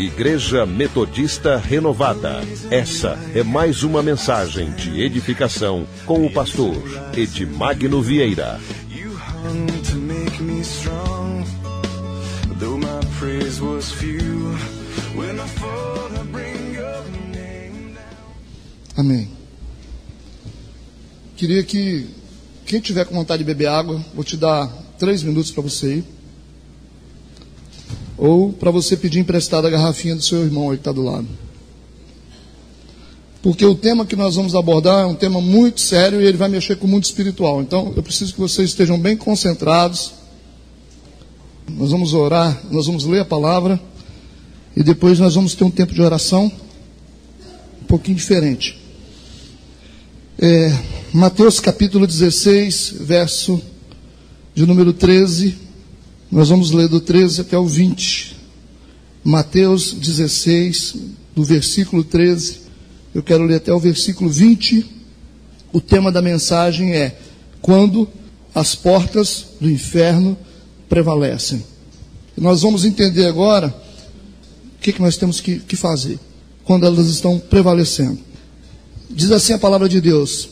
Igreja Metodista Renovada. Essa é mais uma mensagem de edificação com o pastor Edmagno Vieira. Amém. Queria que quem tiver com vontade de beber água, vou te dar 3 minutos para você ir. Ou para você pedir emprestada a garrafinha do seu irmão aí que está do lado. Porque o tema que nós vamos abordar é um tema muito sério e ele vai mexer com o mundo espiritual. Então eu preciso que vocês estejam bem concentrados. Nós vamos orar, nós vamos ler a palavra e depois nós vamos ter um tempo de oração um pouquinho diferente. Mateus capítulo 16, verso de número 13. Nós vamos ler do 13 até o 20. Mateus 16, do versículo 13. Eu quero ler até o versículo 20. O tema da mensagem é: quando as portas do inferno prevalecem. E nós vamos entender agora o que nós temos que fazer quando elas estão prevalecendo. Diz assim a palavra de Deus: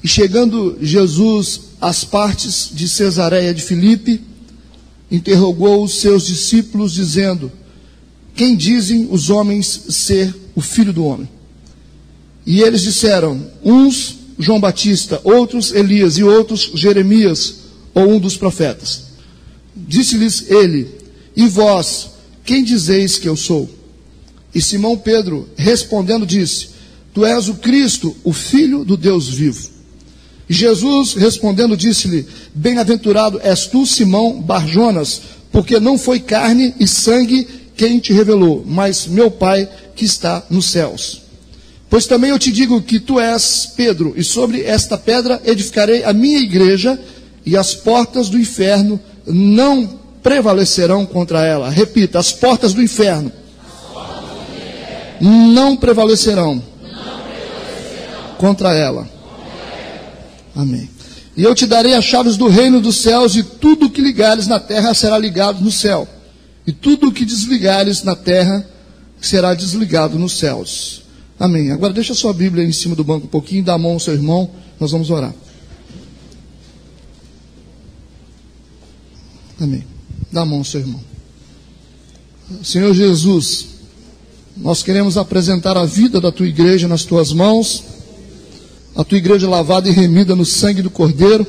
e chegando Jesus às partes de Cesareia de Filipe, interrogou os seus discípulos, dizendo: quem dizem os homens ser o Filho do Homem? E eles disseram: uns João Batista, outros Elias e outros Jeremias ou um dos profetas. Disse-lhes ele: e vós, quem dizeis que eu sou? E Simão Pedro respondendo disse: tu és o Cristo, o Filho do Deus vivo. E Jesus respondendo disse-lhe: bem-aventurado és tu, Simão Barjonas, porque não foi carne e sangue quem te revelou, mas meu Pai que está nos céus. Pois também eu te digo que tu és Pedro, e sobre esta pedra edificarei a minha igreja, e as portas do inferno não prevalecerão contra ela. Repita: as portas do inferno não prevalecerão contra ela. Amém. E eu te darei as chaves do reino dos céus, e tudo o que ligares na terra será ligado no céu, e tudo o que desligares na terra será desligado nos céus. Amém. Agora deixa a sua Bíblia em cima do banco um pouquinho, dá a mão ao seu irmão, nós vamos orar. Amém. Dá a mão ao seu irmão. Senhor Jesus, nós queremos apresentar a vida da tua igreja nas tuas mãos, a tua igreja lavada e remida no sangue do Cordeiro.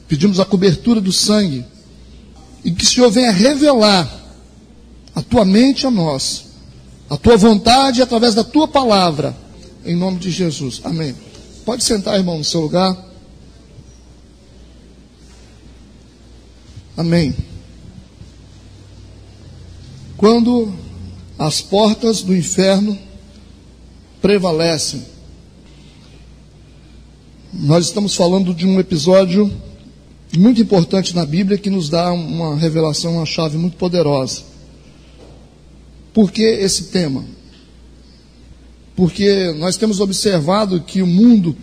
Pedimos a cobertura do sangue, e que o Senhor venha revelar a tua mente a nós, a tua vontade através da tua palavra, em nome de Jesus. Amém. Pode sentar, irmão, no seu lugar. Amém. Quando as portas do inferno prevalecem, nós estamos falando de um episódio muito importante na Bíblia que nos dá uma revelação, uma chave muito poderosa. Por que esse tema? Porque nós temos observado que o mundo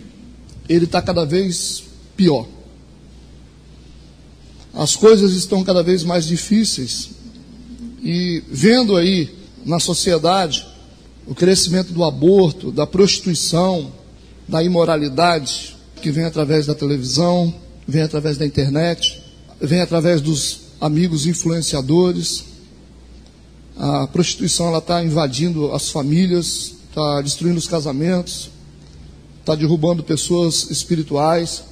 ele está cada vez pior. As coisas estão cada vez mais difíceis, e vendo aí na sociedade o crescimento do aborto, da prostituição, da imoralidade, que vem através da televisão, vem através da internet, vem através dos amigos influenciadores. A prostituição ela está invadindo as famílias, está destruindo os casamentos, está derrubando pessoas espirituais.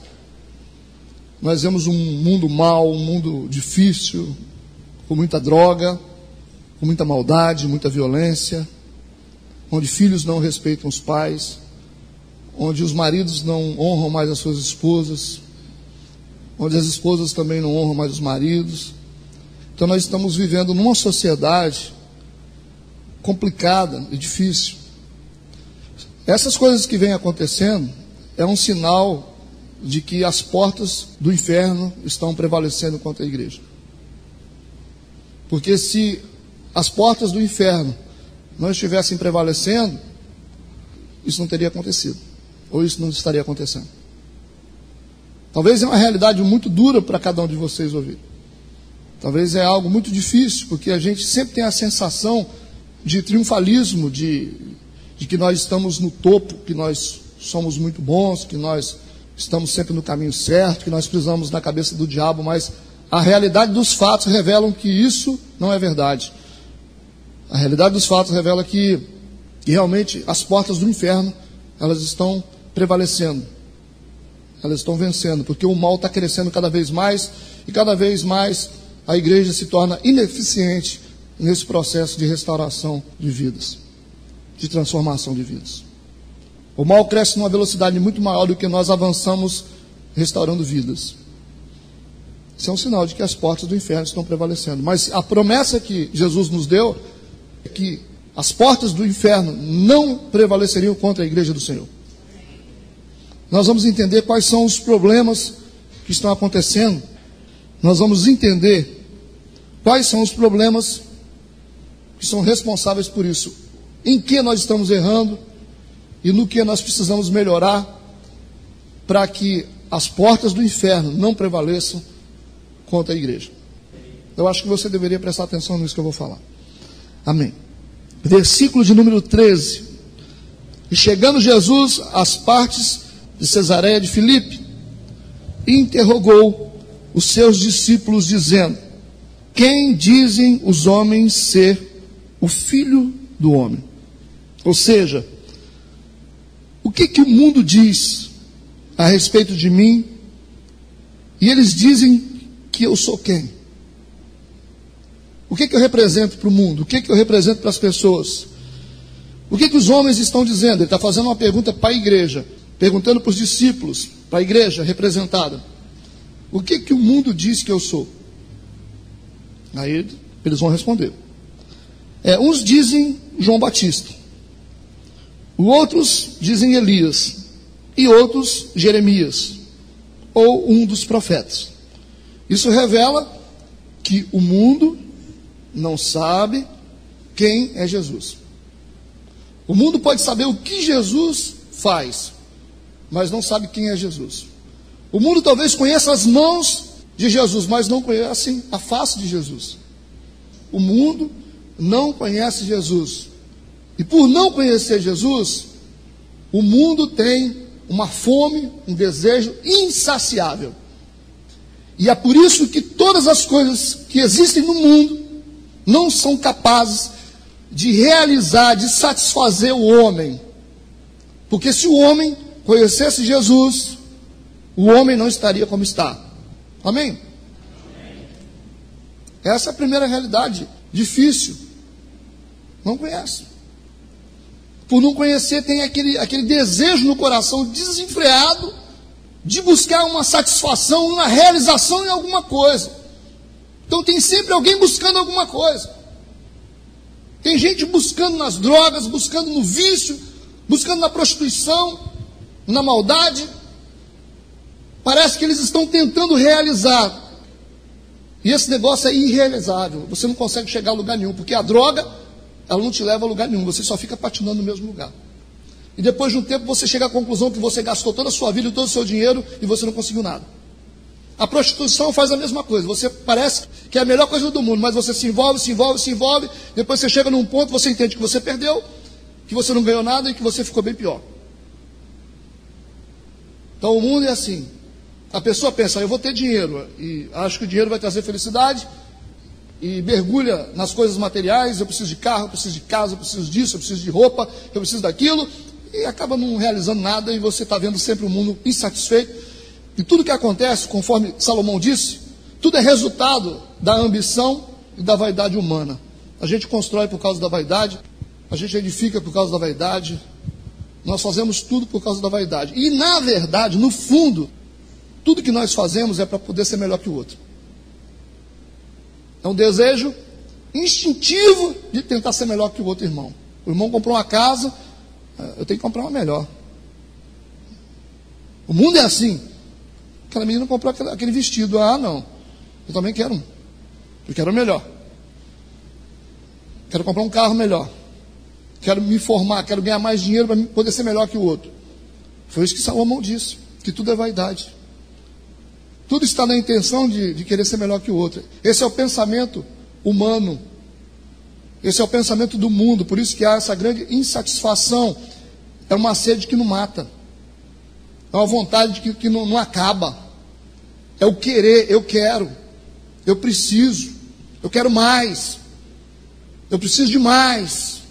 Nós vemos um mundo mau, um mundo difícil, com muita droga, com muita maldade, muita violência, onde filhos não respeitam os pais, onde os maridos não honram mais as suas esposas, onde as esposas também não honram mais os maridos. Então nós estamos vivendo numa sociedade complicada e difícil. Essas coisas que vêm acontecendo é um sinal de que as portas do inferno estão prevalecendo contra a igreja. Porque se as portas do inferno não estivessem prevalecendo, isso não teria acontecido, ou isso não estaria acontecendo. Talvez é uma realidade muito dura para cada um de vocês ouvir. Talvez é algo muito difícil, porque a gente sempre tem a sensação de triunfalismo, de que nós estamos no topo, que nós somos muito bons, que nós estamos sempre no caminho certo, que nós pisamos na cabeça do diabo, mas a realidade dos fatos revelam que isso não é verdade. A realidade dos fatos revela que realmente as portas do inferno, elas estão prevalecendo. Elas estão vencendo, porque o mal está crescendo cada vez mais, e cada vez mais a igreja se torna ineficiente nesse processo de restauração de vidas, de transformação de vidas. O mal cresce numa velocidade muito maior do que nós avançamos restaurando vidas. Isso é um sinal de que as portas do inferno estão prevalecendo. Mas a promessa que Jesus nos deu é que as portas do inferno não prevaleceriam contra a igreja do Senhor. Nós vamos entender quais são os problemas que estão acontecendo. Nós vamos entender quais são os problemas que são responsáveis por isso. Em que nós estamos errando e no que nós precisamos melhorar para que as portas do inferno não prevaleçam contra a igreja. Eu acho que você deveria prestar atenção nisso que eu vou falar. Amém. Versículo de número 13. E chegando Jesus às partes de Cesareia de Filipe, interrogou os seus discípulos, dizendo: quem dizem os homens ser o Filho do Homem? Ou seja, o que o mundo diz a respeito de mim? E eles dizem que eu sou quem? O que eu represento para o mundo? O que eu represento para as pessoas? O que os homens estão dizendo? Ele está fazendo uma pergunta para a igreja, perguntando para os discípulos, para a igreja representada: o que o mundo diz que eu sou? Aí eles vão responder. Uns dizem João Batista, outros dizem Elias, e outros Jeremias, ou um dos profetas. Isso revela que o mundo não sabe quem é Jesus. O mundo pode saber o que Jesus faz, mas não sabe quem é Jesus. O mundo talvez conheça as mãos de Jesus, mas não conhece a face de Jesus. O mundo não conhece Jesus. E por não conhecer Jesus, o mundo tem uma fome, um desejo insaciável. E é por isso que todas as coisas que existem no mundo não são capazes de realizar, de satisfazer o homem. Porque se o homem conhecesse Jesus, o homem não estaria como está. Amém? Essa é a primeira realidade difícil. Não conhece. Por não conhecer, tem aquele desejo no coração desenfreado de buscar uma satisfação, uma realização em alguma coisa. Então tem sempre alguém buscando alguma coisa. Tem gente buscando nas drogas, buscando no vício, buscando na prostituição, na maldade. Parece que eles estão tentando realizar. E esse negócio é irrealizável. Você não consegue chegar a lugar nenhum, porque a droga, ela não te leva a lugar nenhum. Você só fica patinando no mesmo lugar. E depois de um tempo você chega à conclusão que você gastou toda a sua vida e todo o seu dinheiro e você não conseguiu nada. A prostituição faz a mesma coisa. Você parece que é a melhor coisa do mundo, mas você se envolve. Depois você chega num ponto, você entende que você perdeu, que você não ganhou nada e que você ficou bem pior. Então o mundo é assim. A pessoa pensa: eu vou ter dinheiro, e acho que o dinheiro vai trazer felicidade, e mergulha nas coisas materiais. Eu preciso de carro, eu preciso de casa, eu preciso disso, eu preciso de roupa, eu preciso daquilo, e acaba não realizando nada, e você está vendo sempre o mundo insatisfeito. E tudo que acontece, conforme Salomão disse, tudo é resultado da ambição e da vaidade humana. A gente constrói por causa da vaidade, a gente edifica por causa da vaidade, nós fazemos tudo por causa da vaidade. E na verdade, no fundo, tudo que nós fazemos é para poder ser melhor que o outro. É um desejo instintivo de tentar ser melhor que o outro irmão. O irmão comprou uma casa, eu tenho que comprar uma melhor. O mundo é assim. Aquela menina comprou aquele vestido. Ah, não. Eu também quero um. Eu quero o melhor. Quero comprar um carro melhor. Quero me formar, quero ganhar mais dinheiro para poder ser melhor que o outro. Foi isso que Salomão disse, que tudo é vaidade. Tudo está na intenção de querer ser melhor que o outro. Esse é o pensamento humano. Esse é o pensamento do mundo. Por isso que há essa grande insatisfação. É uma sede que não mata. É uma vontade que não acaba. É o querer, eu quero. Eu preciso. Eu quero mais. Eu preciso de mais.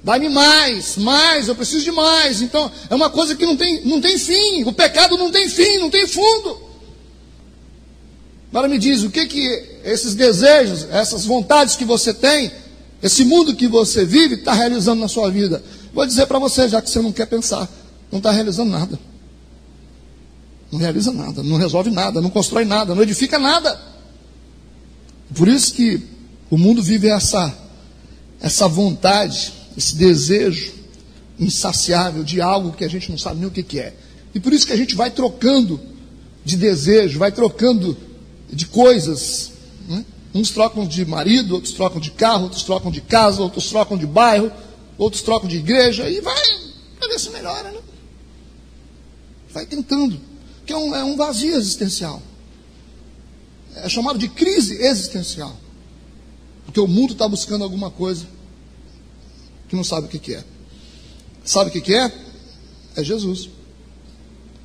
Dá-me mais, eu preciso de mais. Então, é uma coisa que não tem fim. O pecado não tem fim, não tem fundo. Agora me diz, o que esses desejos, essas vontades que você tem, esse mundo que você vive, está realizando na sua vida? Vou dizer para você, já que você não quer pensar, não está realizando nada. Não realiza nada, não resolve nada, não constrói nada, não edifica nada. Por isso que o mundo vive essa vontade, esse desejo insaciável de algo que a gente não sabe nem o que é. E por isso que a gente vai trocando de desejo, vai trocando de coisas, né? Uns trocam de marido, outros trocam de carro, outros trocam de casa, outros trocam de bairro, outros trocam de igreja, e vai ver se melhora, né? Vai tentando, que é um vazio existencial. É chamado de crise existencial, porque o mundo está buscando alguma coisa que não sabe o que é. Sabe o que é? É Jesus.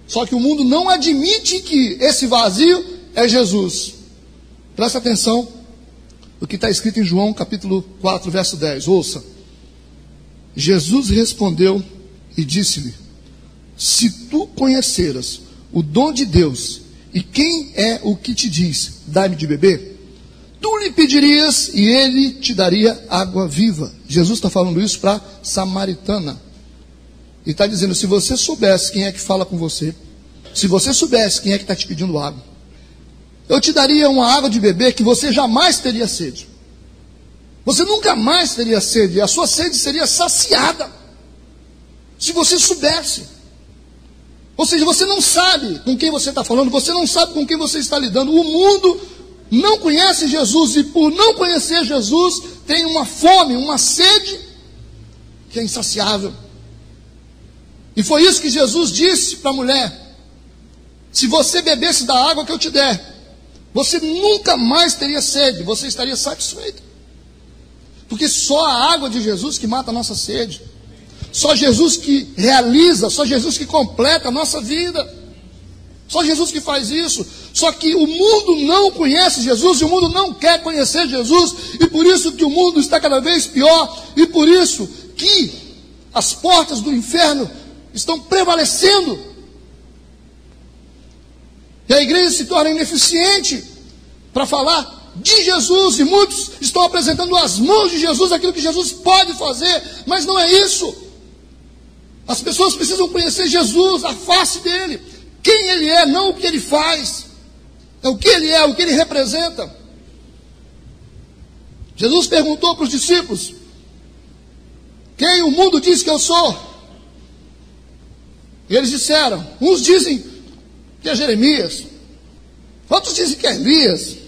Só que o mundo não admite que esse vazio é Jesus. Presta atenção o que está escrito em João capítulo 4, verso 10. Ouça. Jesus respondeu e disse-lhe: se tu conheceras o dom de Deus e quem é o que te diz, dá-me de beber, tu lhe pedirias e ele te daria água viva. Jesus está falando isso para a samaritana. E está dizendo, se você soubesse quem é que fala com você, se você soubesse quem é que está te pedindo água, eu te daria uma água de beber que você jamais teria sede. Você nunca mais teria sede. A sua sede seria saciada. Se você soubesse. Ou seja, você não sabe com quem você está falando, você não sabe com quem você está lidando. O mundo não conhece Jesus e por não conhecer Jesus tem uma fome, uma sede que é insaciável. E foi isso que Jesus disse para a mulher: se você bebesse da água que eu te der, você nunca mais teria sede, você estaria satisfeito. Porque só a água de Jesus que mata a nossa sede. Só Jesus que realiza, só Jesus que completa a nossa vida. Só Jesus que faz isso. Só que o mundo não conhece Jesus e o mundo não quer conhecer Jesus. E por isso que o mundo está cada vez pior. E por isso que as portas do inferno estão prevalecendo. E a igreja se torna ineficiente para falar de Jesus. E muitos estão apresentando às mãos de Jesus aquilo que Jesus pode fazer. Mas não é isso. As pessoas precisam conhecer Jesus, a face dele. Quem ele é, não o que ele faz. É o que ele é, o que ele representa. Jesus perguntou para os discípulos: quem o mundo diz que eu sou? E eles disseram, uns dizem que é Jeremias, outros dizem que é Elias,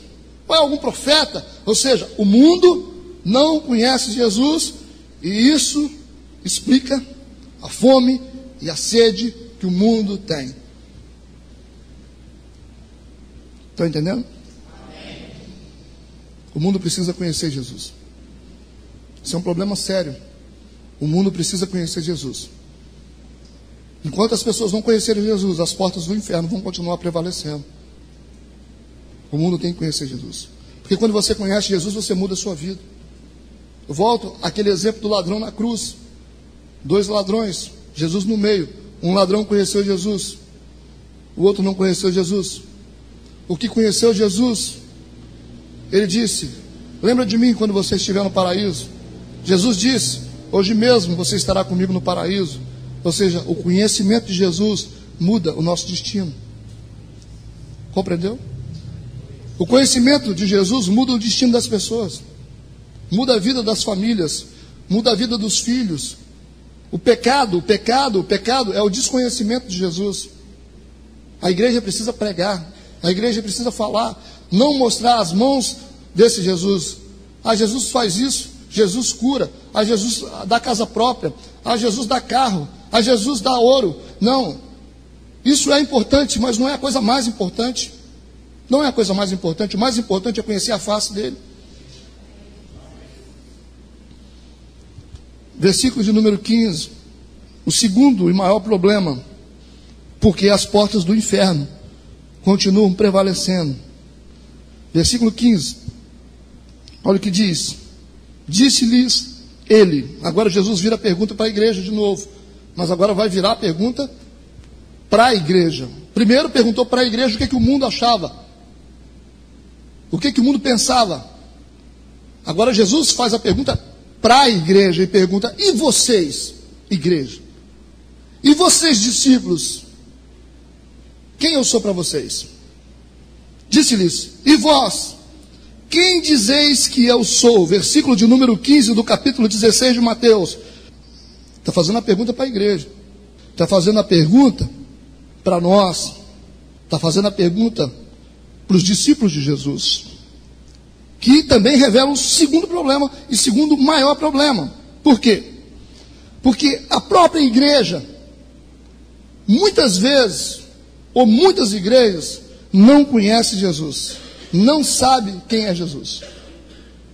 ou é algum profeta. Ou seja, o mundo não conhece Jesus, e isso explica a fome e a sede que o mundo tem. Estão entendendo? O mundo precisa conhecer Jesus. Isso é um problema sério. O mundo precisa conhecer Jesus. Enquanto as pessoas não conhecerem Jesus, as portas do inferno vão continuar prevalecendo. O mundo tem que conhecer Jesus. Porque quando você conhece Jesus, você muda a sua vida. Eu volto àquele exemplo do ladrão na cruz. 2 ladrões, Jesus no meio. Um ladrão conheceu Jesus, o outro não conheceu Jesus. O que conheceu Jesus, ele disse: lembra de mim quando você estiver no paraíso. Jesus disse: hoje mesmo você estará comigo no paraíso. Ou seja, o conhecimento de Jesus muda o nosso destino. Compreendeu? O conhecimento de Jesus muda o destino das pessoas, muda a vida das famílias, muda a vida dos filhos. O pecado é o desconhecimento de Jesus. A igreja precisa pregar, a igreja precisa falar, não mostrar as mãos desse Jesus. Ah, Jesus faz isso, Jesus cura, ah, Jesus dá casa própria, ah, Jesus dá carro, ah, Jesus dá ouro. Não, isso é importante, mas não é a coisa mais importante. Não é a coisa mais importante. O mais importante é conhecer a face dele. Versículo de número 15. O segundo e maior problema. Porque as portas do inferno continuam prevalecendo. Versículo 15. Olha o que diz. Disse-lhes ele. Agora Jesus vira a pergunta para a igreja de novo. Mas agora vai virar a pergunta para a igreja. Primeiro perguntou para a igreja o que o mundo achava. O que o mundo pensava. Agora Jesus faz a pergunta para a igreja e pergunta: e vocês, igreja? E vocês, discípulos? Quem eu sou para vocês? Disse-lhes: e vós? Quem dizeis que eu sou? Versículo de número 15 do capítulo 16 de Mateus. Está fazendo a pergunta para a igreja. Está fazendo a pergunta para nós. Está fazendo a pergunta para os discípulos de Jesus. Que também revela o segundo problema e segundo maior problema. Por quê? Porque a própria igreja, muitas vezes, ou muitas igrejas, não conhece Jesus. Não sabe quem é Jesus.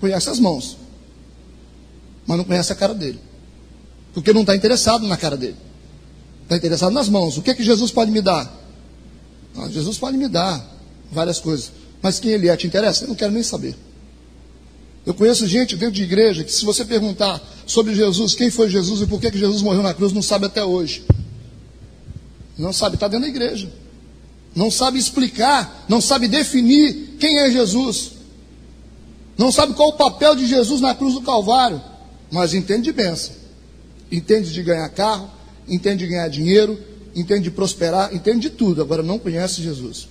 Conhece as mãos, mas não conhece a cara dele. Porque não está interessado na cara dele. Está interessado nas mãos. O que Jesus pode me dar? Jesus pode me dar várias coisas. Mas quem ele é, te interessa? Eu não quero nem saber. Eu conheço gente dentro de igreja que, se você perguntar sobre Jesus, quem foi Jesus e por que Jesus morreu na cruz, não sabe até hoje. Não sabe, está dentro da igreja. Não sabe explicar, não sabe definir quem é Jesus. Não sabe qual o papel de Jesus na cruz do Calvário. Mas entende de bênção. Entende de ganhar carro, entende de ganhar dinheiro, entende de prosperar, entende de tudo. Agora não conhece Jesus.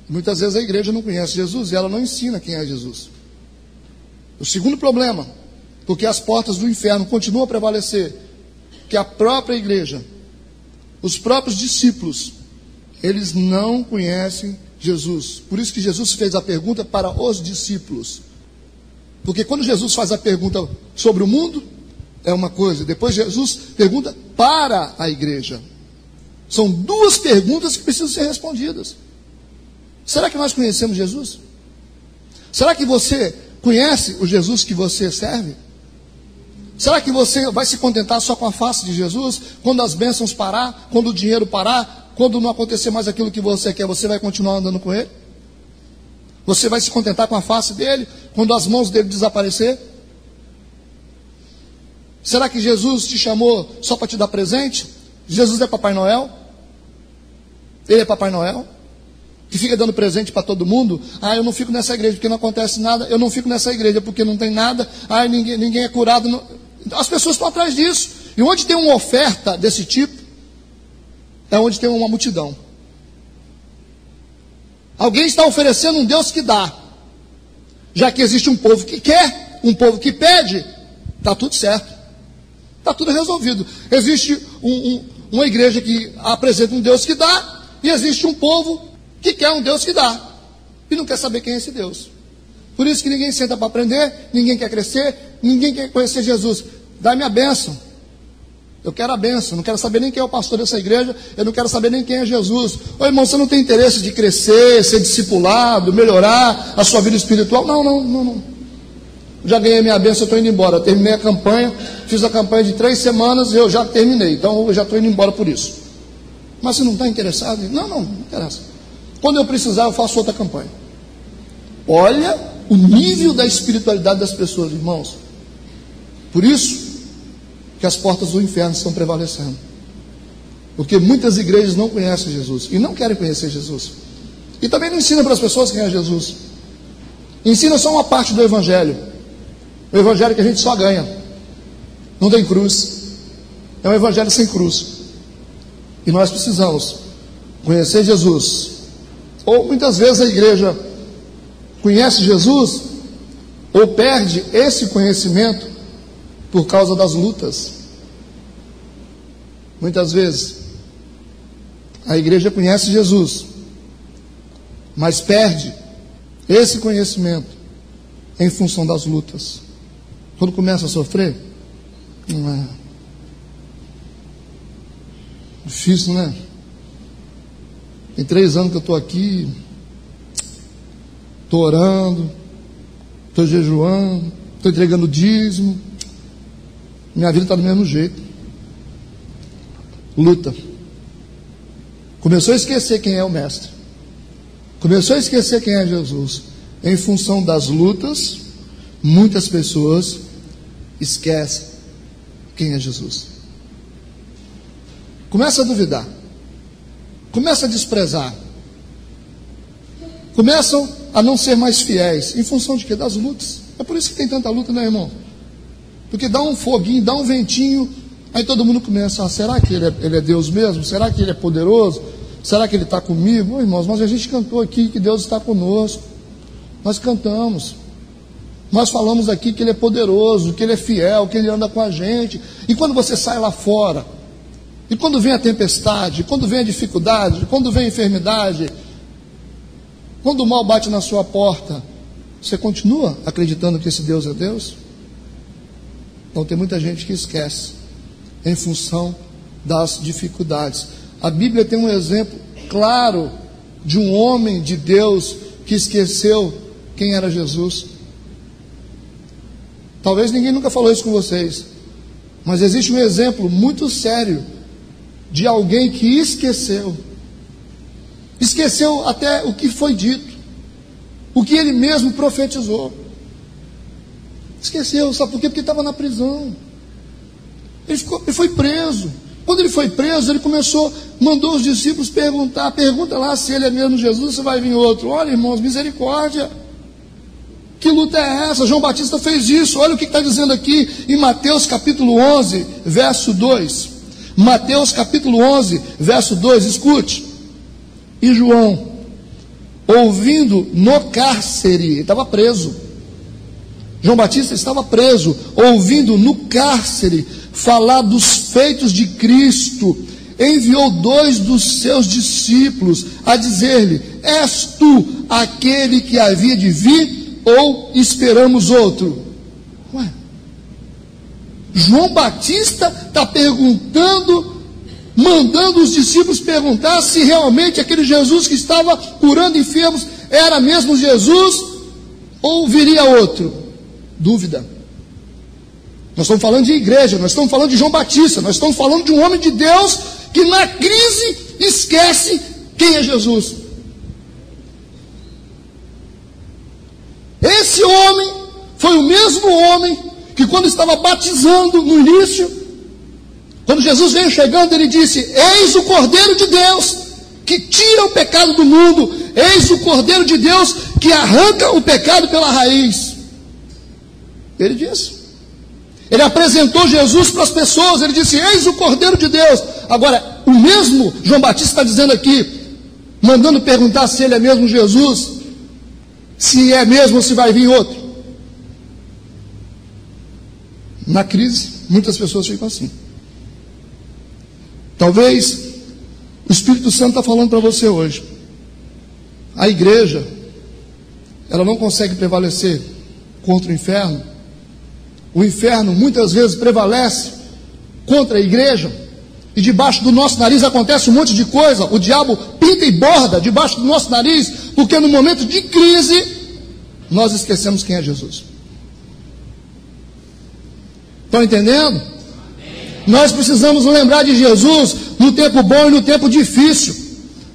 Muitas vezes a igreja não conhece Jesus e ela não ensina quem é Jesus. O segundo problema, porque as portas do inferno continuam a prevalecer, que a própria igreja, os próprios discípulos, eles não conhecem Jesus. Por isso que Jesus fez a pergunta para os discípulos. Porque quando Jesus faz a pergunta sobre o mundo, é uma coisa. Depois Jesus pergunta para a igreja. São duas perguntas que precisam ser respondidas. Será que nós conhecemos Jesus? Será que você conhece o Jesus que você serve? Será que você vai se contentar só com a face de Jesus? Quando as bênçãos parar, quando o dinheiro parar, quando não acontecer mais aquilo que você quer, você vai continuar andando com ele? Você vai se contentar com a face dele, quando as mãos dele desaparecer? Será que Jesus te chamou só para te dar presente? Jesus é Papai Noel? Ele é Papai Noel? Que fica dando presente para todo mundo? Ah, eu não fico nessa igreja porque não acontece nada. Eu não fico nessa igreja porque não tem nada. Ah, ninguém é curado. Não... As pessoas estão atrás disso. E onde tem uma oferta desse tipo, é onde tem uma multidão. Alguém está oferecendo um Deus que dá. Já que existe um povo que quer, um povo que pede, está tudo certo. Está tudo resolvido. Existe uma igreja que apresenta um Deus que dá, e existe um povo que quer um Deus que dá, e não quer saber quem é esse Deus. Por isso que ninguém senta para aprender, ninguém quer crescer, ninguém quer conhecer Jesus. Dá-me a bênção. Eu quero a bênção, não quero saber nem quem é o pastor dessa igreja, eu não quero saber nem quem é Jesus. Ô irmão, você não tem interesse de crescer, ser discipulado, melhorar a sua vida espiritual? Não. Já ganhei minha bênção, eu estou indo embora. Eu terminei a campanha, fiz a campanha de 3 semanas e eu já terminei, então eu já estou indo embora por isso. Mas você não está interessado? Não interessa. Quando eu precisar, eu faço outra campanha. Olha o nível da espiritualidade das pessoas, irmãos. Por isso que as portas do inferno estão prevalecendo. Porque muitas igrejas não conhecem Jesus e não querem conhecer Jesus. E também não ensinam para as pessoas quem é Jesus. Ensina só uma parte do evangelho. O evangelho que a gente só ganha. Não tem cruz. É um evangelho sem cruz. E nós precisamos conhecer Jesus. Ou muitas vezes a igreja conhece Jesus ou perde esse conhecimento por causa das lutas. Muitas vezes a igreja conhece Jesus, mas perde esse conhecimento em função das lutas. Quando começa a sofrer, não é difícil, né? Tem 3 anos que eu estou aqui, estou orando, estou jejuando, estou entregando dízimo. Minha vida está do mesmo jeito. Luta. Começou a esquecer quem é o Mestre. Começou a esquecer quem é Jesus. Em função das lutas, muitas pessoas esquecem quem é Jesus. Começa a duvidar. Começa a desprezar. Começam a não ser mais fiéis. Em função de quê? Das lutas. É por isso que tem tanta luta, né, irmão? Porque dá um foguinho, dá um ventinho, aí todo mundo começa, será que ele é Deus mesmo? Será que ele é poderoso? Será que ele está comigo? Irmãos, mas a gente cantou aqui que Deus está conosco. Nós cantamos. Nós falamos aqui que ele é poderoso, que ele é fiel, que ele anda com a gente. E quando você sai lá fora, e quando vem a tempestade, quando vem a dificuldade, quando vem a enfermidade, quando o mal bate na sua porta, você continua acreditando que esse Deus é Deus? Então tem muita gente que esquece, em função das dificuldades. A Bíblia tem um exemplo claro de um homem de Deus que esqueceu quem era Jesus. Talvez ninguém nunca falou isso com vocês, mas existe um exemplo muito sério de alguém que esqueceu até o que foi dito, o que ele mesmo profetizou. Esqueceu, sabe por quê? Porque estava na prisão. Ele foi preso. Quando ele foi preso, ele mandou os discípulos pergunta lá se ele é mesmo Jesus, se vai vir outro. Olha, irmãos, misericórdia. Que luta é essa? João Batista fez isso. Olha o que está dizendo aqui em Mateus capítulo 11, verso 2. Mateus capítulo 11, verso 2, escute. E João, ouvindo no cárcere, ele estava preso. João Batista estava preso, ouvindo no cárcere falar dos feitos de Cristo, enviou 2 dos seus discípulos a dizer-lhe: és tu aquele que havia de vir, ou esperamos outro? Ué, João Batista está perguntando, mandando os discípulos perguntar se realmente aquele Jesus que estava curando enfermos era mesmo Jesus, ou viria outro? Dúvida. Nós estamos falando de igreja, nós estamos falando de João Batista, nós estamos falando de um homem de Deus que na crise esquece quem é Jesus. Esse homem foi o mesmo homem que quando estava batizando no início, quando Jesus veio chegando, ele disse: eis o Cordeiro de Deus que tira o pecado do mundo, eis o Cordeiro de Deus que arranca o pecado pela raiz. Ele disse. Ele apresentou Jesus para as pessoas, ele disse: eis o Cordeiro de Deus. Agora, o mesmo João Batista está dizendo aqui, mandando perguntar se ele é mesmo Jesus, se é mesmo ou se vai vir outro. Na crise, muitas pessoas ficam assim. Talvez o Espírito Santo está falando para você hoje. A igreja, ela não consegue prevalecer contra o inferno. O inferno muitas vezes prevalece contra a igreja, e debaixo do nosso nariz acontece um monte de coisa. O diabo pinta e borda debaixo do nosso nariz, porque no momento de crise nós esquecemos quem é Jesus. Estão entendendo? Nós precisamos lembrar de Jesus no tempo bom e no tempo difícil.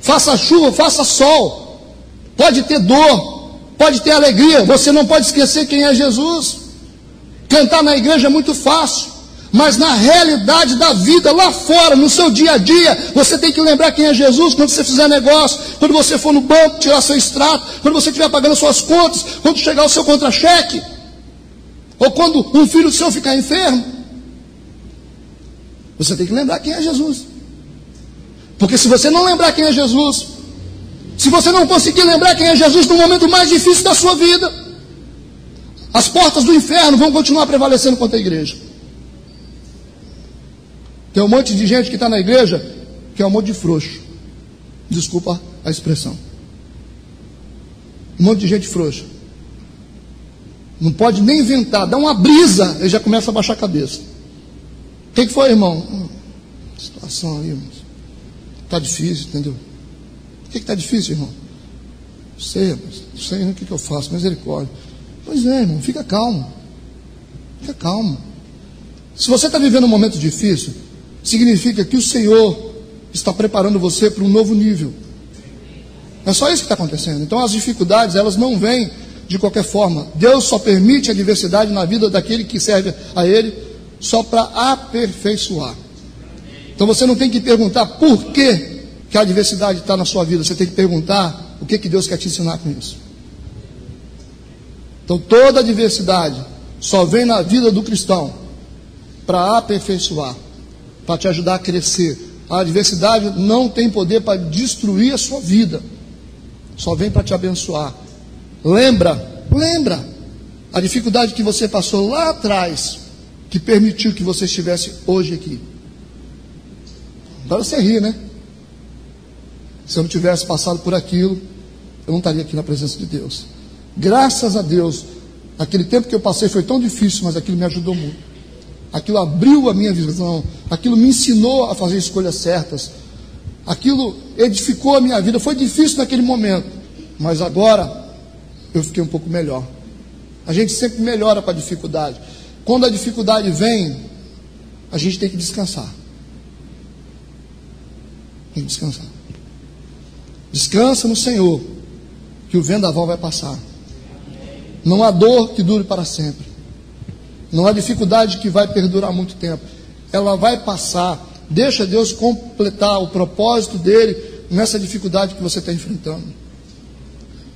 Faça chuva, faça sol, pode ter dor, pode ter alegria, você não pode esquecer quem é Jesus. Cantar na igreja é muito fácil, mas na realidade da vida, lá fora, no seu dia a dia, você tem que lembrar quem é Jesus quando você fizer negócio, quando você for no banco tirar seu extrato, quando você estiver pagando suas contas, quando chegar o seu contra-cheque, ou quando um filho seu ficar enfermo. Você tem que lembrar quem é Jesus. Porque se você não lembrar quem é Jesus, se você não conseguir lembrar quem é Jesus no momento mais difícil da sua vida, as portas do inferno vão continuar prevalecendo contra a igreja. Tem um monte de gente que está na igreja que é um monte de frouxo. Desculpa a expressão. Um monte de gente frouxa. Não pode nem inventar, dá uma brisa, ele já começa a baixar a cabeça. O que foi, irmão? Situação aí, irmão. Está difícil, entendeu? Por que está difícil, irmão? Não sei o que eu faço, misericórdia. Pois é, irmão, fica calmo. Fica calmo. Se você está vivendo um momento difícil, significa que o Senhor está preparando você para um novo nível. É só isso que está acontecendo. Então as dificuldades, elas não vêm de qualquer forma. Deus só permite a adversidade na vida daquele que serve a Ele só para aperfeiçoar. Então você não tem que perguntar por que a adversidade está na sua vida. Você tem que perguntar o que Deus quer te ensinar com isso. Então toda adversidade só vem na vida do cristão para aperfeiçoar, para te ajudar a crescer. A adversidade não tem poder para destruir a sua vida, só vem para te abençoar. Lembra a dificuldade que você passou lá atrás, que permitiu que você estivesse hoje aqui. Agora você ri, né? Se eu não tivesse passado por aquilo, eu não estaria aqui na presença de Deus. Graças a Deus, aquele tempo que eu passei foi tão difícil, mas aquilo me ajudou muito. Aquilo abriu a minha visão, aquilo me ensinou a fazer escolhas certas, aquilo edificou a minha vida. Foi difícil naquele momento, mas agora eu fiquei um pouco melhor. A gente sempre melhora com a dificuldade. Quando a dificuldade vem, a gente tem que descansar. Tem que descansar. Descansa no Senhor, que o vendaval vai passar. Não há dor que dure para sempre. Não há dificuldade que vai perdurar muito tempo. Ela vai passar. Deixa Deus completar o propósito dele nessa dificuldade que você está enfrentando.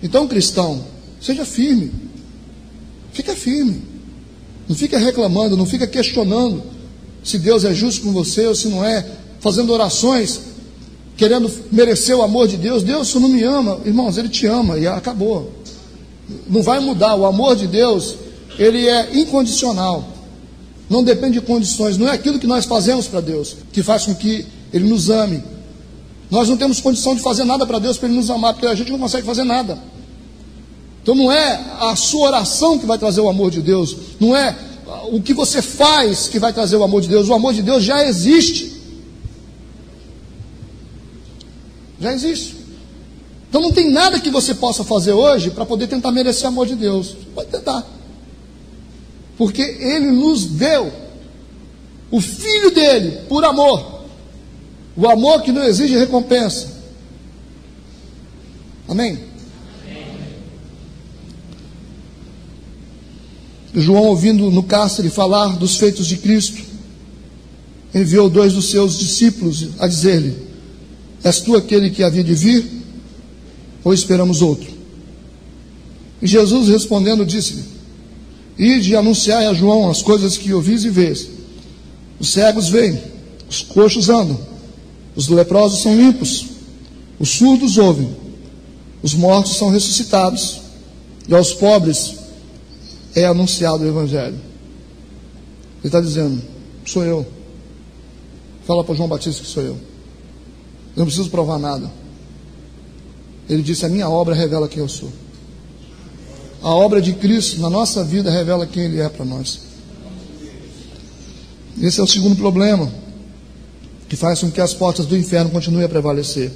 Então, cristão, seja firme. Fica firme. Não fica reclamando, não fica questionando se Deus é justo com você ou se não é, fazendo orações, querendo merecer o amor de Deus. Deus, se não me ama, irmãos, Ele te ama e acabou. Não vai mudar. O amor de Deus, Ele é incondicional. Não depende de condições. Não é aquilo que nós fazemos para Deus que faz com que Ele nos ame. Nós não temos condição de fazer nada para Deus para Ele nos amar, porque a gente não consegue fazer nada. Então não é a sua oração que vai trazer o amor de Deus, não é o que você faz que vai trazer o amor de Deus. O amor de Deus já existe. Já existe. Então não tem nada que você possa fazer hoje para poder tentar merecer o amor de Deus. Pode tentar. Porque Ele nos deu o Filho dEle por amor. O amor que não exige recompensa. Amém? João, ouvindo no cárcere falar dos feitos de Cristo, enviou 2 dos seus discípulos a dizer-lhe: és tu aquele que havia de vir, ou esperamos outro? E Jesus respondendo disse-lhe: ide e anunciai a João as coisas que ouvis e vês. Os cegos veem, os coxos andam, os leprosos são limpos, os surdos ouvem, os mortos são ressuscitados, e aos pobres é anunciado o Evangelho. Ele está dizendo: sou eu. Fala para João Batista que sou eu. Eu não preciso provar nada. Ele disse: a minha obra revela quem eu sou. A obra de Cristo na nossa vida revela quem Ele é para nós. Esse é o segundo problema que faz com que as portas do inferno continuem a prevalecer.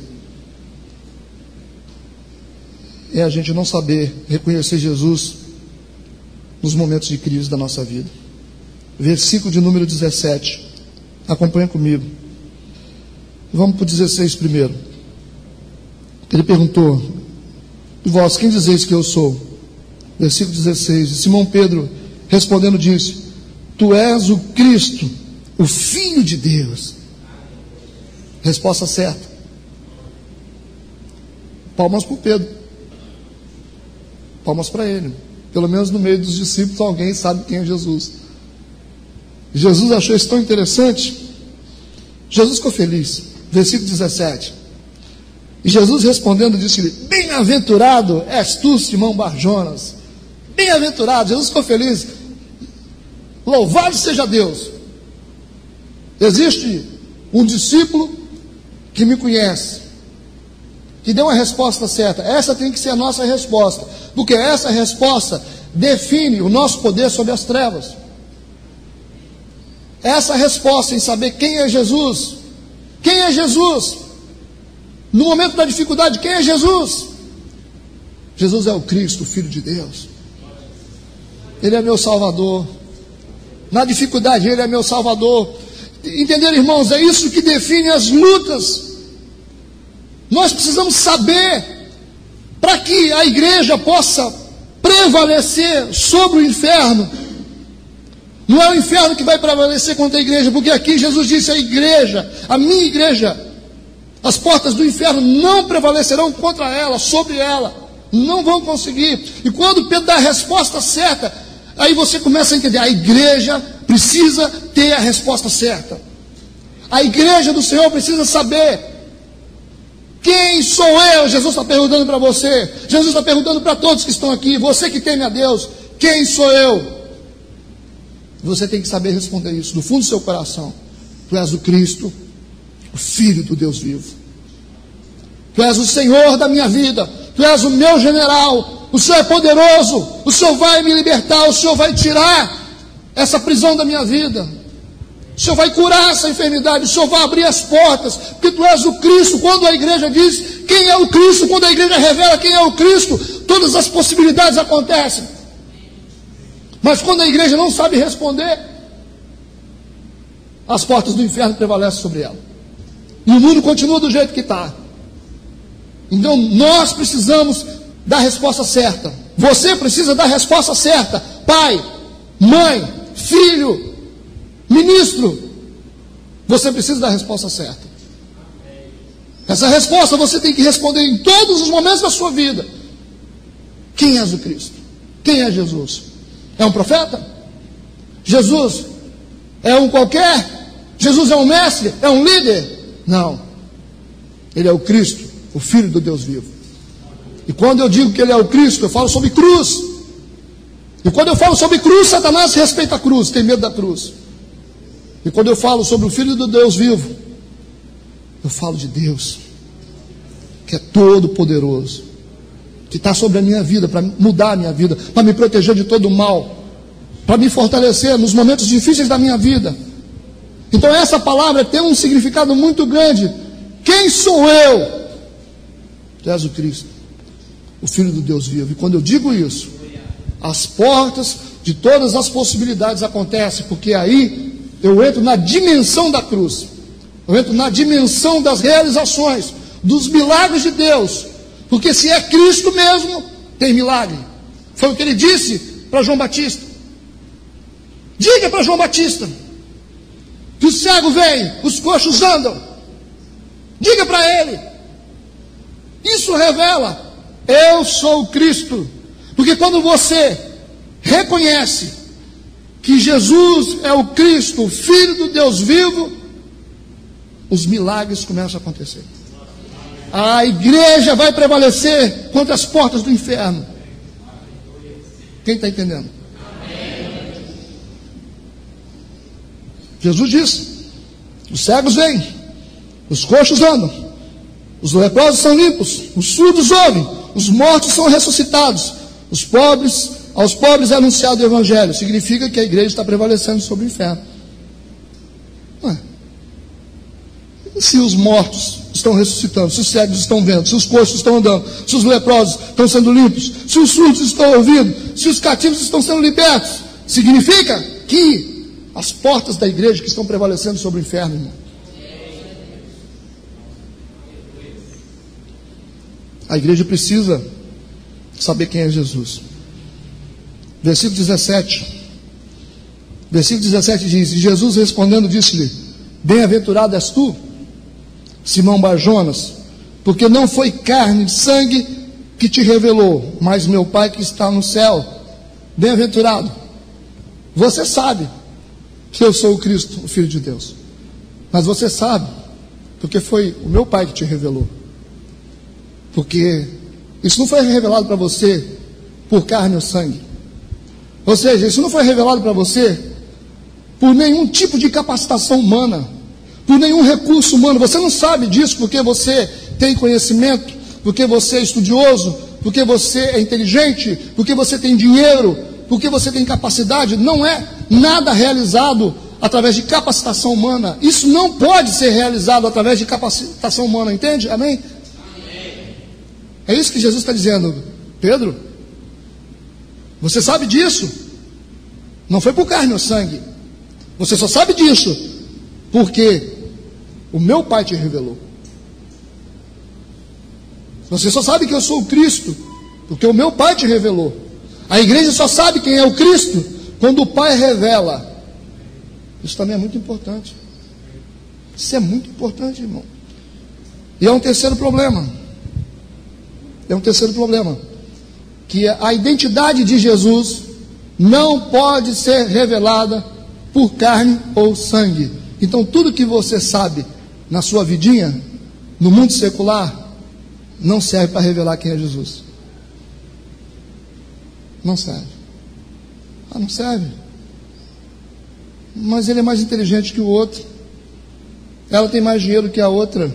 É a gente não saber reconhecer Jesus nos momentos de crise da nossa vida. Versículo de número 17. Acompanha comigo. Vamos para o 16 primeiro. Ele perguntou: e vós, quem dizeis que eu sou? Versículo 16. E Simão Pedro respondendo disse: tu és o Cristo, o Filho de Deus. Resposta certa. Palmas para o Pedro. Palmas para ele. Pelo menos no meio dos discípulos alguém sabe quem é Jesus. Jesus achou isso tão interessante. Jesus ficou feliz. Versículo 17. E Jesus respondendo disse-lhe: bem-aventurado és tu, Simão Barjonas. Bem-aventurado. Jesus ficou feliz. Louvado seja Deus. Existe um discípulo que me conhece, que deu uma resposta certa. Essa tem que ser a nossa resposta, porque essa resposta define o nosso poder sobre as trevas. Essa resposta em saber quem é Jesus. Quem é Jesus? No momento da dificuldade, quem é Jesus? Jesus é o Cristo, o Filho de Deus. Ele é meu Salvador. Na dificuldade, Ele é meu Salvador. Entenderam, irmãos? É isso que define as lutas. Nós precisamos saber, para que a igreja possa prevalecer sobre o inferno. Não é o inferno que vai prevalecer contra a igreja, porque aqui Jesus disse: a igreja, a minha igreja, as portas do inferno não prevalecerão contra ela, sobre ela, não vão conseguir. E quando Pedro dá a resposta certa, aí você começa a entender: a igreja precisa ter a resposta certa. A igreja do Senhor precisa saber: quem sou eu? Jesus está perguntando para você, Jesus está perguntando para todos que estão aqui, você que teme a Deus, quem sou eu? Você tem que saber responder isso do fundo do seu coração. Tu és o Cristo, o Filho do Deus vivo. Tu és o Senhor da minha vida, tu és o meu general, o Senhor é poderoso, o Senhor vai me libertar, o Senhor vai tirar essa prisão da minha vida, o Senhor vai curar essa enfermidade, o Senhor vai abrir as portas, porque tu és o Cristo. Quando a igreja diz quem é o Cristo, quando a igreja revela quem é o Cristo, todas as possibilidades acontecem. Mas quando a igreja não sabe responder, as portas do inferno prevalecem sobre ela, e o mundo continua do jeito que está. Então nós precisamos dar a resposta certa. Você precisa dar a resposta certa. Pai, mãe, filho, ministro, você precisa dar a resposta certa. Essa resposta você tem que responder em todos os momentos da sua vida. Quem és o Cristo? Quem é Jesus? É um profeta? Jesus é um qualquer? Jesus é um mestre? É um líder? Não. Ele é o Cristo, o Filho do Deus vivo. E quando eu digo que Ele é o Cristo, eu falo sobre cruz. E quando eu falo sobre cruz, Satanás respeita a cruz, tem medo da cruz. E quando eu falo sobre o Filho do Deus vivo, eu falo de Deus, que é todo poderoso, que está sobre a minha vida, para mudar a minha vida, para me proteger de todo o mal, para me fortalecer nos momentos difíceis da minha vida. Então essa palavra tem um significado muito grande. Quem sou eu? Tu és o Cristo, o Filho do Deus vivo. E quando eu digo isso, as portas de todas as possibilidades acontecem, porque aí eu entro na dimensão da cruz, eu entro na dimensão das realizações, dos milagres de Deus. Porque se é Cristo mesmo, tem milagre. Foi o que ele disse para João Batista. Diga para João Batista que o cego vem, os coxos andam. Diga para ele. Isso revela: eu sou o Cristo. Porque quando você reconhece que Jesus é o Cristo, o Filho do Deus vivo, os milagres começam a acontecer. A igreja vai prevalecer contra as portas do inferno. Quem está entendendo? Jesus disse: os cegos vêm, os coxos andam, os leprosos são limpos, os surdos ouvem, os mortos são ressuscitados, aos pobres é anunciado o evangelho. Significa que a igreja está prevalecendo sobre o inferno. E se os mortos estão ressuscitando, se os cegos estão vendo, se os coxos estão andando, se os leprosos estão sendo limpos, se os surdos estão ouvindo, se os cativos estão sendo libertos, significa que as portas da igreja que estão prevalecendo sobre o inferno, irmão. A igreja precisa saber quem é Jesus. Versículo 17. Versículo 17 diz: e Jesus respondendo disse-lhe: bem-aventurado és tu, Simão Bar-Jonas, porque não foi carne e sangue que te revelou, mas meu Pai que está no céu. Bem-aventurado. Você sabe que eu sou o Cristo, o Filho de Deus. Mas você sabe, porque foi o meu Pai que te revelou. Porque isso não foi revelado para você por carne ou sangue. Ou seja, isso não foi revelado para você por nenhum tipo de capacitação humana, por nenhum recurso humano. Você não sabe disso porque você tem conhecimento, porque você é estudioso, porque você é inteligente, porque você tem dinheiro, porque você tem capacidade. Não é nada realizado através de capacitação humana. Isso não pode ser realizado através de capacitação humana, entende? Amém? É isso que Jesus está dizendo. Pedro, você sabe disso. Não foi por carne ou sangue. Você só sabe disso porque o meu Pai te revelou. Você só sabe que eu sou o Cristo porque o meu Pai te revelou. A igreja só sabe quem é o Cristo quando o Pai revela. Isso também é muito importante. Isso é muito importante, irmão. E é um terceiro problema. Que a identidade de Jesus não pode ser revelada por carne ou sangue. Então tudo que você sabe na sua vidinha, no mundo secular, não serve para revelar quem é Jesus. Não serve. Não serve. Mas ele é mais inteligente que o outro. Ela tem mais dinheiro que a outra.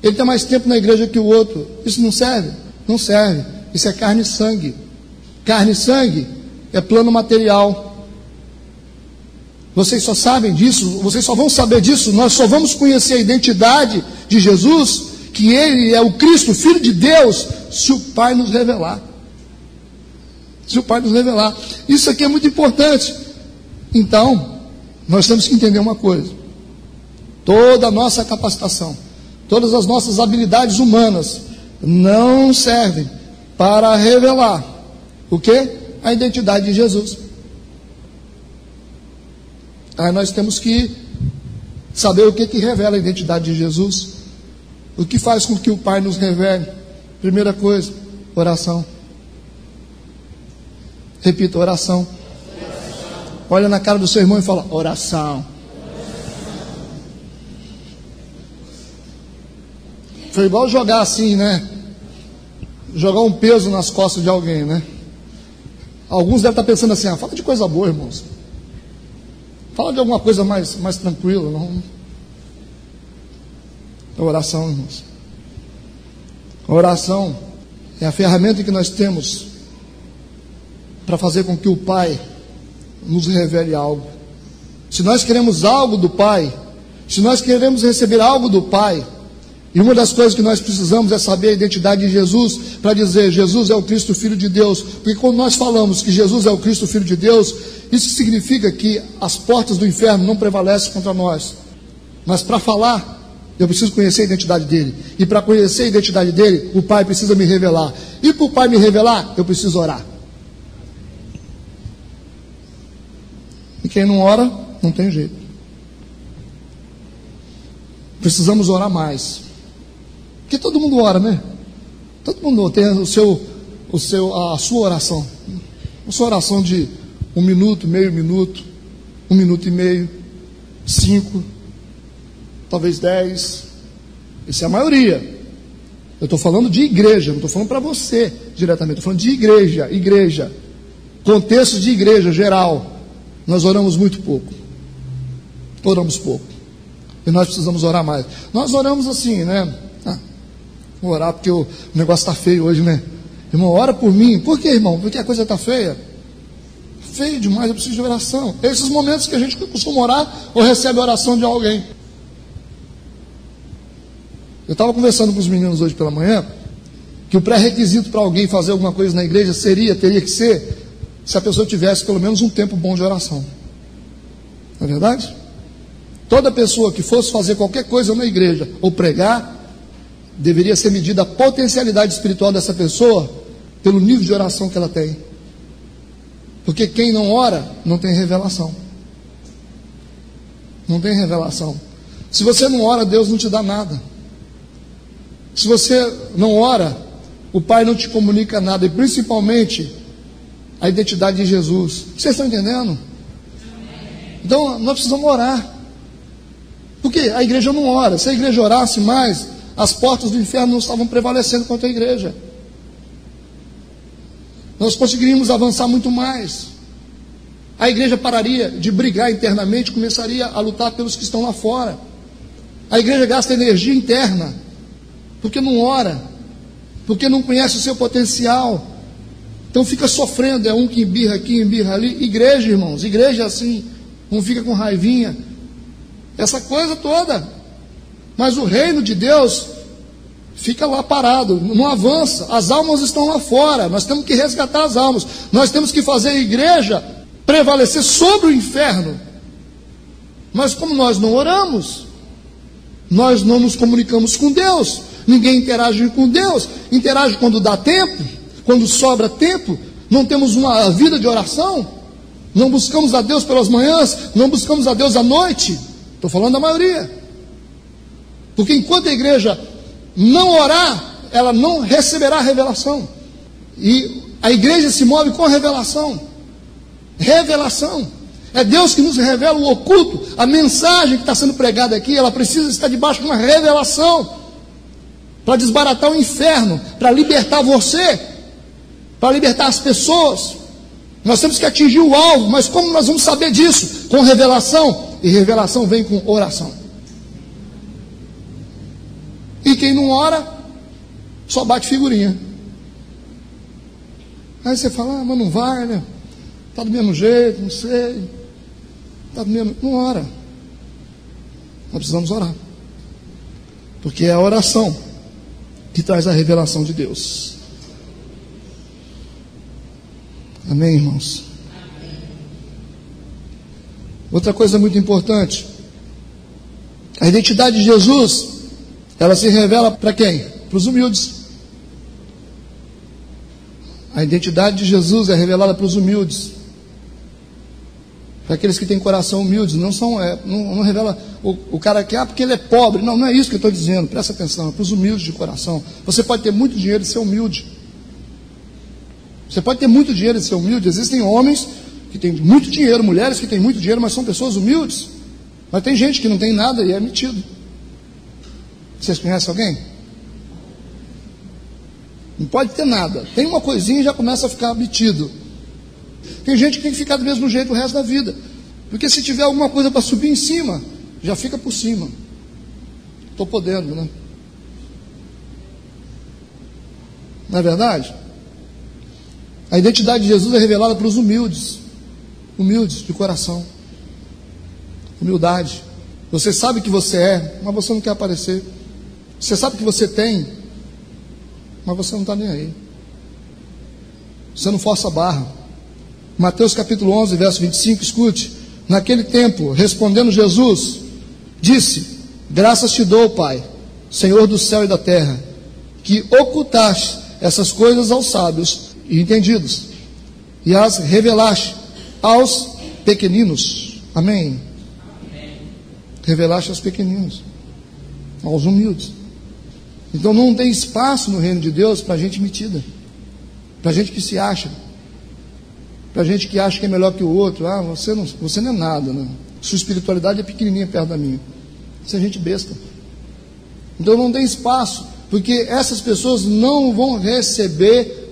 Ele tem mais tempo na igreja que o outro. Isso não serve? Não serve. Isso é carne e sangue. Carne e sangue é plano material. Vocês só sabem disso, vocês só vão saber disso, nós só vamos conhecer a identidade de Jesus, que Ele é o Cristo, Filho de Deus, se o Pai nos revelar. Se o Pai nos revelar. Isso aqui é muito importante. Então, nós temos que entender uma coisa. Toda a nossa capacitação, todas as nossas habilidades humanas não servem para revelar o quê? A identidade de Jesus. Aí nós temos que saber o que revela a identidade de Jesus. O que faz com que o Pai nos revele? Primeira coisa, oração. Repita, oração. Olha na cara do seu irmão e fala, oração. Foi igual jogar assim, né? Jogar um peso nas costas de alguém, né? Alguns devem estar pensando assim, fala de coisa boa, irmãos. Fala de alguma coisa mais tranquila. Não. A oração, irmãos. A oração é a ferramenta que nós temos para fazer com que o Pai nos revele algo. Se nós queremos algo do Pai, se nós queremos receber algo do Pai, e uma das coisas que nós precisamos é saber a identidade de Jesus, para dizer, Jesus é o Cristo, Filho de Deus. Porque quando nós falamos que Jesus é o Cristo, Filho de Deus, isso significa que as portas do inferno não prevalecem contra nós. Mas para falar, eu preciso conhecer a identidade dele. E para conhecer a identidade dele, o Pai precisa me revelar. E para o Pai me revelar, eu preciso orar. E quem não ora, não tem jeito. Precisamos orar mais. Porque todo mundo ora, né? Todo mundo tem a sua oração. A sua oração de 1 minuto, meio minuto, 1 minuto e meio, 5, talvez 10. Isso é a maioria. Eu estou falando de igreja, não estou falando para você diretamente. Estou falando de igreja. Contexto de igreja geral. Nós oramos muito pouco. Oramos pouco. E nós precisamos orar mais. Nós oramos assim, né? Vou orar porque o negócio está feio hoje, né? Irmão, ora por mim. Por que, irmão? Porque a coisa está feia. Feio demais, eu preciso de oração. Esses momentos que a gente costuma orar ou recebe a oração de alguém. Eu estava conversando com os meninos hoje pela manhã que o pré-requisito para alguém fazer alguma coisa na igreja teria que ser se a pessoa tivesse pelo menos um tempo bom de oração. Não é verdade? Toda pessoa que fosse fazer qualquer coisa na igreja ou pregar, deveria ser medida a potencialidade espiritual dessa pessoa pelo nível de oração que ela tem. Porque quem não ora, não tem revelação. Não tem revelação. Se você não ora, Deus não te dá nada. Se você não ora, o Pai não te comunica nada. E principalmente, a identidade de Jesus. Vocês estão entendendo? Então, nós precisamos orar. Porque a igreja não ora. Se a igreja orasse mais, as portas do inferno não estavam prevalecendo contra a igreja. Nós conseguiríamos avançar muito mais. A igreja pararia de brigar internamente, começaria a lutar pelos que estão lá fora. A igreja gasta energia interna, porque não ora, porque não conhece o seu potencial. Então fica sofrendo, é um que embirra aqui, embirra ali. Igreja, irmãos, igreja é assim, um fica com raivinha, essa coisa toda. Mas o reino de Deus fica lá parado, não avança. As almas estão lá fora, nós temos que resgatar as almas. Nós temos que fazer a igreja prevalecer sobre o inferno. Mas como nós não oramos, nós não nos comunicamos com Deus, ninguém interage com Deus, interage quando dá tempo, quando sobra tempo, não temos uma vida de oração, não buscamos a Deus pelas manhãs, não buscamos a Deus à noite. Estou falando da maioria. Porque enquanto a igreja não orar, ela não receberá revelação. E a igreja se move com revelação. Revelação. É Deus que nos revela o oculto. A mensagem que está sendo pregada aqui, ela precisa estar debaixo de uma revelação. Para desbaratar o inferno, para libertar você, para libertar as pessoas. Nós temos que atingir o alvo, mas como nós vamos saber disso? Com revelação. E revelação vem com oração. E quem não ora, só bate figurinha. Aí você fala, mas não vai, né? Está do mesmo jeito, não sei. Está do mesmo... Não ora. Nós precisamos orar. Porque é a oração que traz a revelação de Deus. Amém, irmãos? Outra coisa muito importante. A identidade de Jesus, ela se revela para quem? Para os humildes. A identidade de Jesus é revelada para os humildes. Para aqueles que têm coração humilde. Não revela o cara que, porque ele é pobre. Não é isso que eu estou dizendo. Presta atenção, é para os humildes de coração. Você pode ter muito dinheiro e ser humilde. Você pode ter muito dinheiro e ser humilde. Existem homens que têm muito dinheiro, mulheres que têm muito dinheiro, mas são pessoas humildes. Mas tem gente que não tem nada e é metido. Vocês conhecem alguém? Não pode ter nada. Tem uma coisinha e já começa a ficar metido. Tem gente que tem que ficar do mesmo jeito o resto da vida. Porque se tiver alguma coisa para subir em cima, já fica por cima. Estou podendo, né? Não é verdade? A identidade de Jesus é revelada para os humildes. Humildes de coração. Humildade. Você sabe que você é, mas você não quer aparecer. Você sabe que você tem, mas você não está nem aí. Você não força a barra. Mateus capítulo 11, verso 25, escute. Naquele tempo, respondendo Jesus, disse: graças te dou, Pai, Senhor do céu e da terra, que ocultaste essas coisas aos sábios e entendidos, e as revelaste aos pequeninos. Amém? Revelaste aos pequeninos, aos humildes. Então não tem espaço no reino de Deus para gente metida, para gente que se acha, para gente que acha que é melhor que o outro. Você não é nada, né? Sua espiritualidade é pequenininha perto da minha. Isso é gente besta. Então não tem espaço, porque essas pessoas não vão receber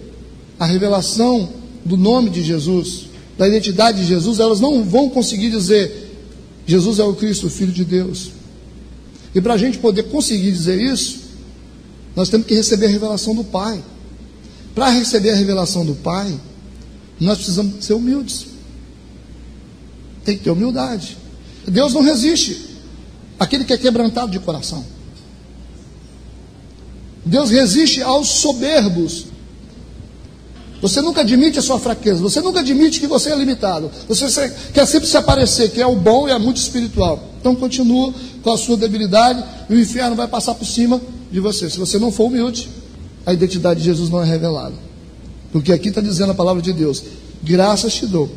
a revelação do nome de Jesus, da identidade de Jesus. Elas não vão conseguir dizer: Jesus é o Cristo, o Filho de Deus. E para a gente poder conseguir dizer isso, nós temos que receber a revelação do Pai. Para receber a revelação do Pai, nós precisamos ser humildes. Tem que ter humildade. Deus não resiste àquele que é quebrantado de coração. Deus resiste aos soberbos. Você nunca admite a sua fraqueza. Você nunca admite que você é limitado. Você quer sempre se aparecer, que é o bom e é muito espiritual. Então continua com a sua debilidade e o inferno vai passar por cima de você. Se você não for humilde, a identidade de Jesus não é revelada. Porque aqui está dizendo a palavra de Deus: graças te dou,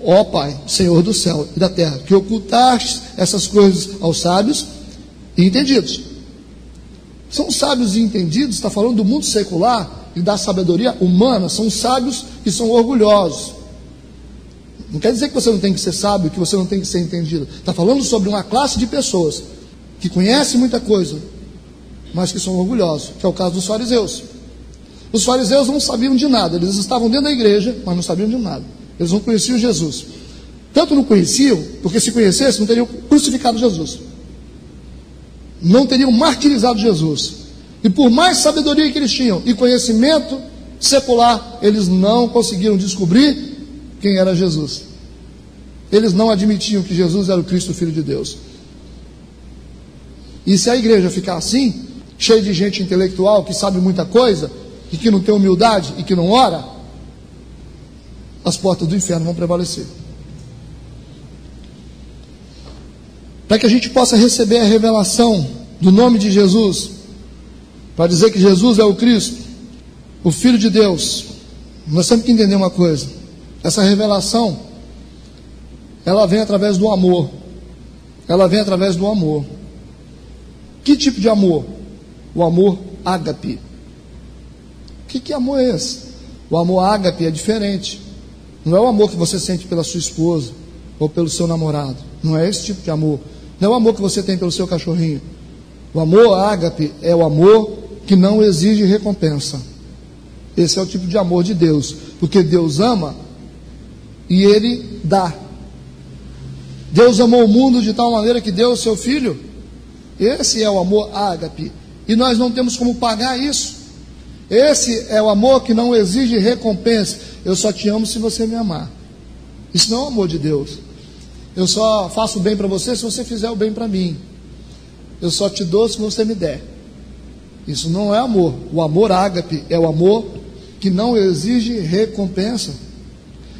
ó Pai, Senhor do céu e da terra, que ocultaste essas coisas aos sábios e entendidos. São sábios e entendidos, está falando do mundo secular e da sabedoria humana. São sábios que são orgulhosos. Não quer dizer que você não tem que ser sábio, que você não tem que ser entendido. Está falando sobre uma classe de pessoas que conhecem muita coisa, mas que são orgulhosos, que é o caso dos fariseus. Os fariseus não sabiam de nada. Eles estavam dentro da igreja, mas não sabiam de nada. Eles não conheciam Jesus. Tanto não conheciam, porque se conhecessem, não teriam crucificado Jesus, não teriam martirizado Jesus. E por mais sabedoria que eles tinham e conhecimento secular, eles não conseguiram descobrir quem era Jesus. Eles não admitiam que Jesus era o Cristo, o Filho de Deus. E se a igreja ficar assim, cheio de gente intelectual que sabe muita coisa e que não tem humildade e que não ora, as portas do inferno vão prevalecer. Para que a gente possa receber a revelação do nome de Jesus, para dizer que Jesus é o Cristo, o Filho de Deus, nós temos que entender uma coisa: essa revelação, ela vem através do amor. Ela vem através do amor. Que tipo de amor? O amor ágape. Que amor é esse? O amor ágape é diferente. Não é o amor que você sente pela sua esposa ou pelo seu namorado. Não é esse tipo de amor. Não é o amor que você tem pelo seu cachorrinho. O amor ágape é o amor que não exige recompensa. Esse é o tipo de amor de Deus. Porque Deus ama e Ele dá. Deus amou o mundo de tal maneira que deu o seu Filho. Esse é o amor ágape. E nós não temos como pagar isso. Esse é o amor que não exige recompensa. Eu só te amo se você me amar. Isso não é o amor de Deus. Eu só faço o bem para você se você fizer o bem para mim. Eu só te dou se você me der. Isso não é amor. O amor ágape é o amor que não exige recompensa.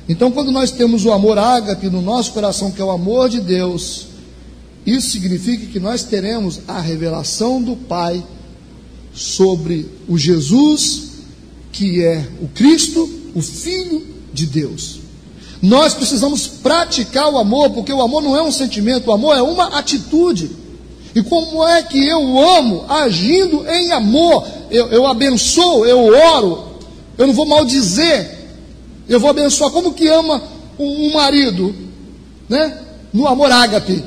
Então, quando nós temos o amor ágape no nosso coração, que é o amor de Deus, isso significa que nós teremos a revelação do Pai sobre o Jesus, que é o Cristo, o Filho de Deus. Nós precisamos praticar o amor, porque o amor não é um sentimento, o amor é uma atitude. E como é que eu amo? Agindo em amor. Eu abençoo, eu oro, eu não vou maldizer, eu vou abençoar. Como que ama um marido, né? No amor ágape.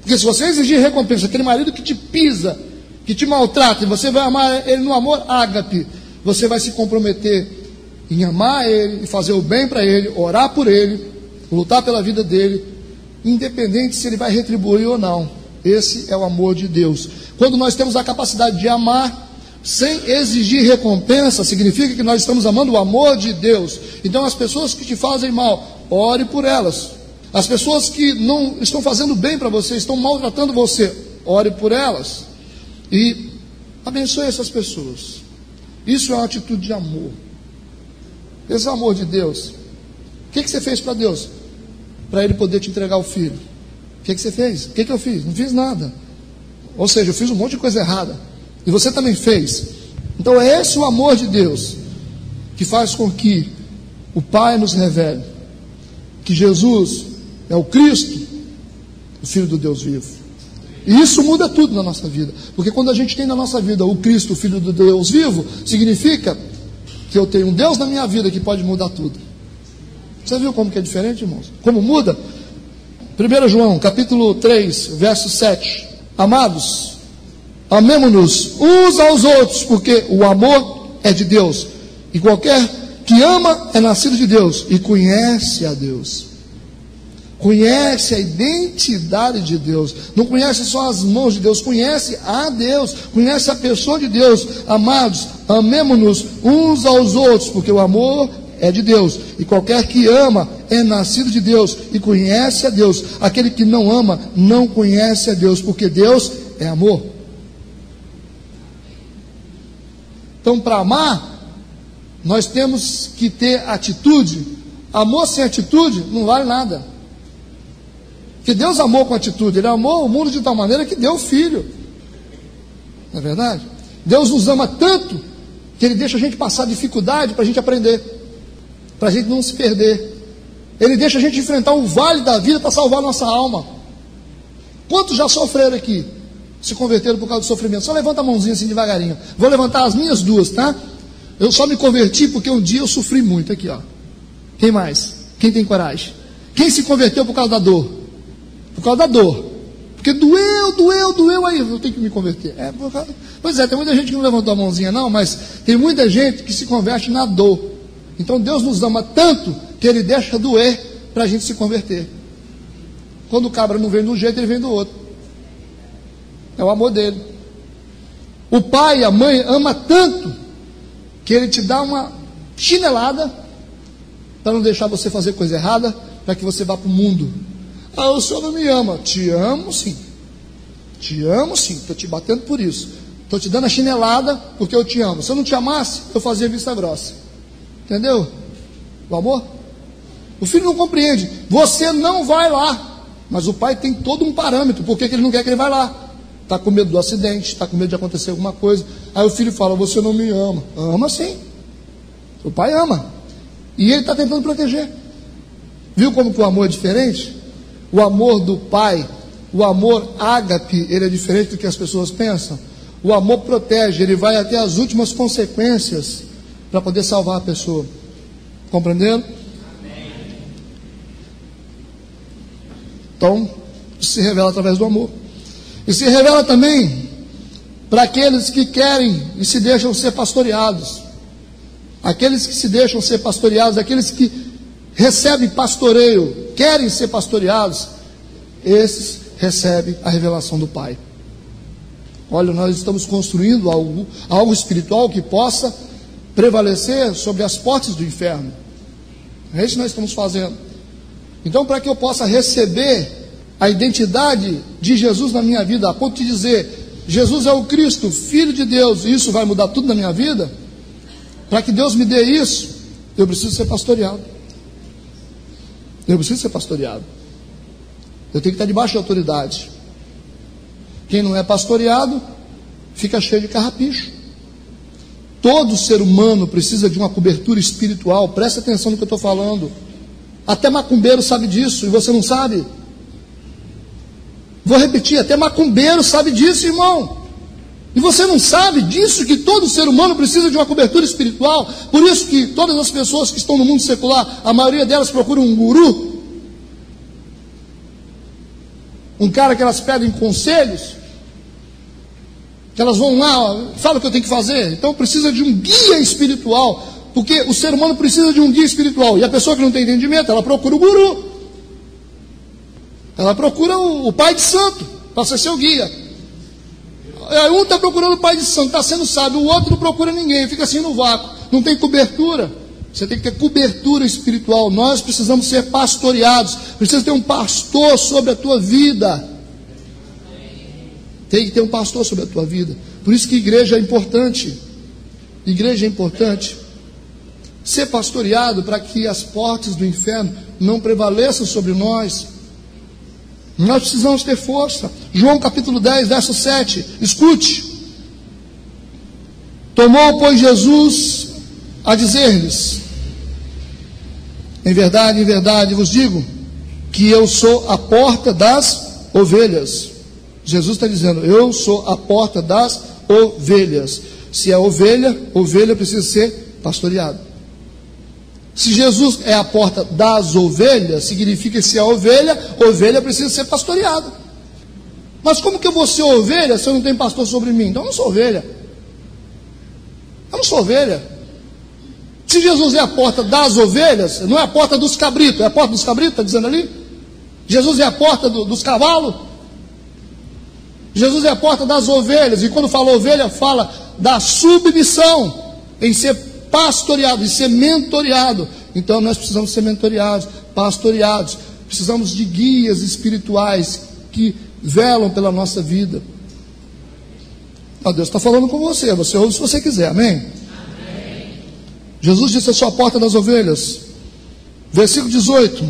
Porque se você exigir recompensa, aquele marido que te pisa, que te maltrata, e você vai amar ele no amor ágape, você vai se comprometer em amar ele, e fazer o bem para ele, orar por ele, lutar pela vida dele, independente se ele vai retribuir ou não. Esse é o amor de Deus. Quando nós temos a capacidade de amar sem exigir recompensa, significa que nós estamos amando o amor de Deus. Então, as pessoas que te fazem mal, ore por elas. As pessoas que não estão fazendo bem para você, estão maltratando você, ore por elas. E abençoe essas pessoas. Isso é uma atitude de amor. Esse é o amor de Deus. O que você fez para Deus? Para Ele poder te entregar o Filho. O que você fez? O que eu fiz? Não fiz nada. Ou seja, eu fiz um monte de coisa errada. E você também fez. Então é esse o amor de Deus que faz com que o Pai nos revele que Jesus é o Cristo, o Filho do Deus vivo. E isso muda tudo na nossa vida. Porque quando a gente tem na nossa vida o Cristo, o Filho do Deus vivo, significa que eu tenho um Deus na minha vida que pode mudar tudo. Você viu como que é diferente, irmãos? Como muda? 1 João, capítulo 3, verso 7. Amados, amemo-nos uns aos outros, porque o amor é de Deus. E qualquer que ama é nascido de Deus e conhece a Deus. Conhece a identidade de Deus. Não conhece só as mãos de Deus, conhece a Deus, conhece a pessoa de Deus. Amados, amemo-nos uns aos outros, porque o amor é de Deus. E qualquer que ama é nascido de Deus e conhece a Deus. Aquele que não ama não conhece a Deus, porque Deus é amor. Então, para amar, nós temos que ter atitude. Amor sem atitude não vale nada. Porque Deus amou com atitude. Ele amou o mundo de tal maneira que deu o Filho. Não é verdade? Deus nos ama tanto que Ele deixa a gente passar dificuldade para a gente aprender, para a gente não se perder. Ele deixa a gente enfrentar o vale da vida para salvar a nossa alma. Quantos já sofreram aqui? Se converteram por causa do sofrimento? Só levanta a mãozinha assim devagarinho. Vou levantar as minhas duas, tá? Eu só me converti porque um dia eu sofri muito aqui, ó. Quem mais? Quem tem coragem? Quem se converteu por causa da dor? Por causa da dor. Porque doeu, aí eu tenho que me converter. Pois é, tem muita gente que não levantou a mãozinha não, mas tem muita gente que se converte na dor. Então Deus nos ama tanto que Ele deixa doer para a gente se converter. Quando o cabra não vem de um jeito, ele vem do outro. É o amor dele. O pai e a mãe ama tanto que ele te dá uma chinelada para não deixar você fazer coisa errada, para que você vá para o mundo. O senhor não me ama. Te amo sim. Te amo sim, estou te batendo por isso. Estou te dando a chinelada porque eu te amo. Se eu não te amasse, eu fazia vista grossa. Entendeu? O amor? O filho não compreende. Você não vai lá. Mas o pai tem todo um parâmetro. Por que ele não quer que ele vá lá? Está com medo do acidente, está com medo de acontecer alguma coisa. Aí o filho fala, você não me ama. Ama sim. O pai ama. E ele está tentando proteger. Viu como que o amor é diferente? O amor do pai, o amor ágape, ele é diferente do que as pessoas pensam. O amor protege, ele vai até as últimas consequências para poder salvar a pessoa. Compreenderam? Então, isso se revela através do amor. E se revela também para aqueles que querem e se deixam ser pastoreados. Aqueles que se deixam ser pastoreados, aqueles que recebem pastoreio, querem ser pastoreados, esses recebem a revelação do Pai. Olha, nós estamos construindo algo espiritual que possa prevalecer sobre as portas do inferno. É isso que nós estamos fazendo. Então, para que eu possa receber a identidade de Jesus na minha vida, a ponto de dizer, Jesus é o Cristo, Filho de Deus, e isso vai mudar tudo na minha vida, para que Deus me dê isso, eu preciso ser pastoreado. Eu preciso ser pastoreado. Eu tenho que estar debaixo de autoridade. Quem não é pastoreado, fica cheio de carrapicho. Todo ser humano precisa de uma cobertura espiritual. Presta atenção no que eu estou falando. Até macumbeiro sabe disso, e você não sabe? Vou repetir, até macumbeiro sabe disso, irmão. E você não sabe disso, que todo ser humano precisa de uma cobertura espiritual? Por isso que todas as pessoas que estão no mundo secular, a maioria delas procuram um guru, um cara que elas pedem conselhos, que elas vão lá, fala o que eu tenho que fazer. Então precisa de um guia espiritual, porque o ser humano precisa de um guia espiritual, e a pessoa que não tem entendimento, ela procura o guru, ela procura o pai de santo, para ser seu guia. Um está procurando o pai de santo, está sendo sábio, o outro não procura ninguém, fica assim no vácuo, não tem cobertura. Você tem que ter cobertura espiritual. Nós precisamos ser pastoreados, precisa ter um pastor sobre a tua vida. Tem que ter um pastor sobre a tua vida. Por isso que igreja é importante. Igreja é importante. Ser pastoreado para que as portas do inferno não prevaleçam sobre nós. Nós precisamos ter força. João capítulo 10, verso 7. Escute. Tomou, pois, Jesus a dizer-lhes: em verdade vos digo, que eu sou a porta das ovelhas. Jesus está dizendo, eu sou a porta das ovelhas. Se é ovelha, ovelha precisa ser pastoreada. Se Jesus é a porta das ovelhas, significa que se é ovelha, ovelha precisa ser pastoreada. Mas como que eu vou ser ovelha se eu não tenho pastor sobre mim? Então eu não sou ovelha. Eu não sou ovelha. Se Jesus é a porta das ovelhas, não é a porta dos cabritos, é a porta dos cabritos, está dizendo ali? Jesus é a porta dos cavalos. Jesus é a porta das ovelhas, e quando fala ovelha, fala da submissão, em ser pastoreado, em ser mentoreado. Então nós precisamos ser mentoreados, pastoreados, precisamos de guias espirituais que velam pela nossa vida. Deus está falando com você, você ouve se você quiser, amém? Jesus disse, eu sou a porta das ovelhas. Versículo 18.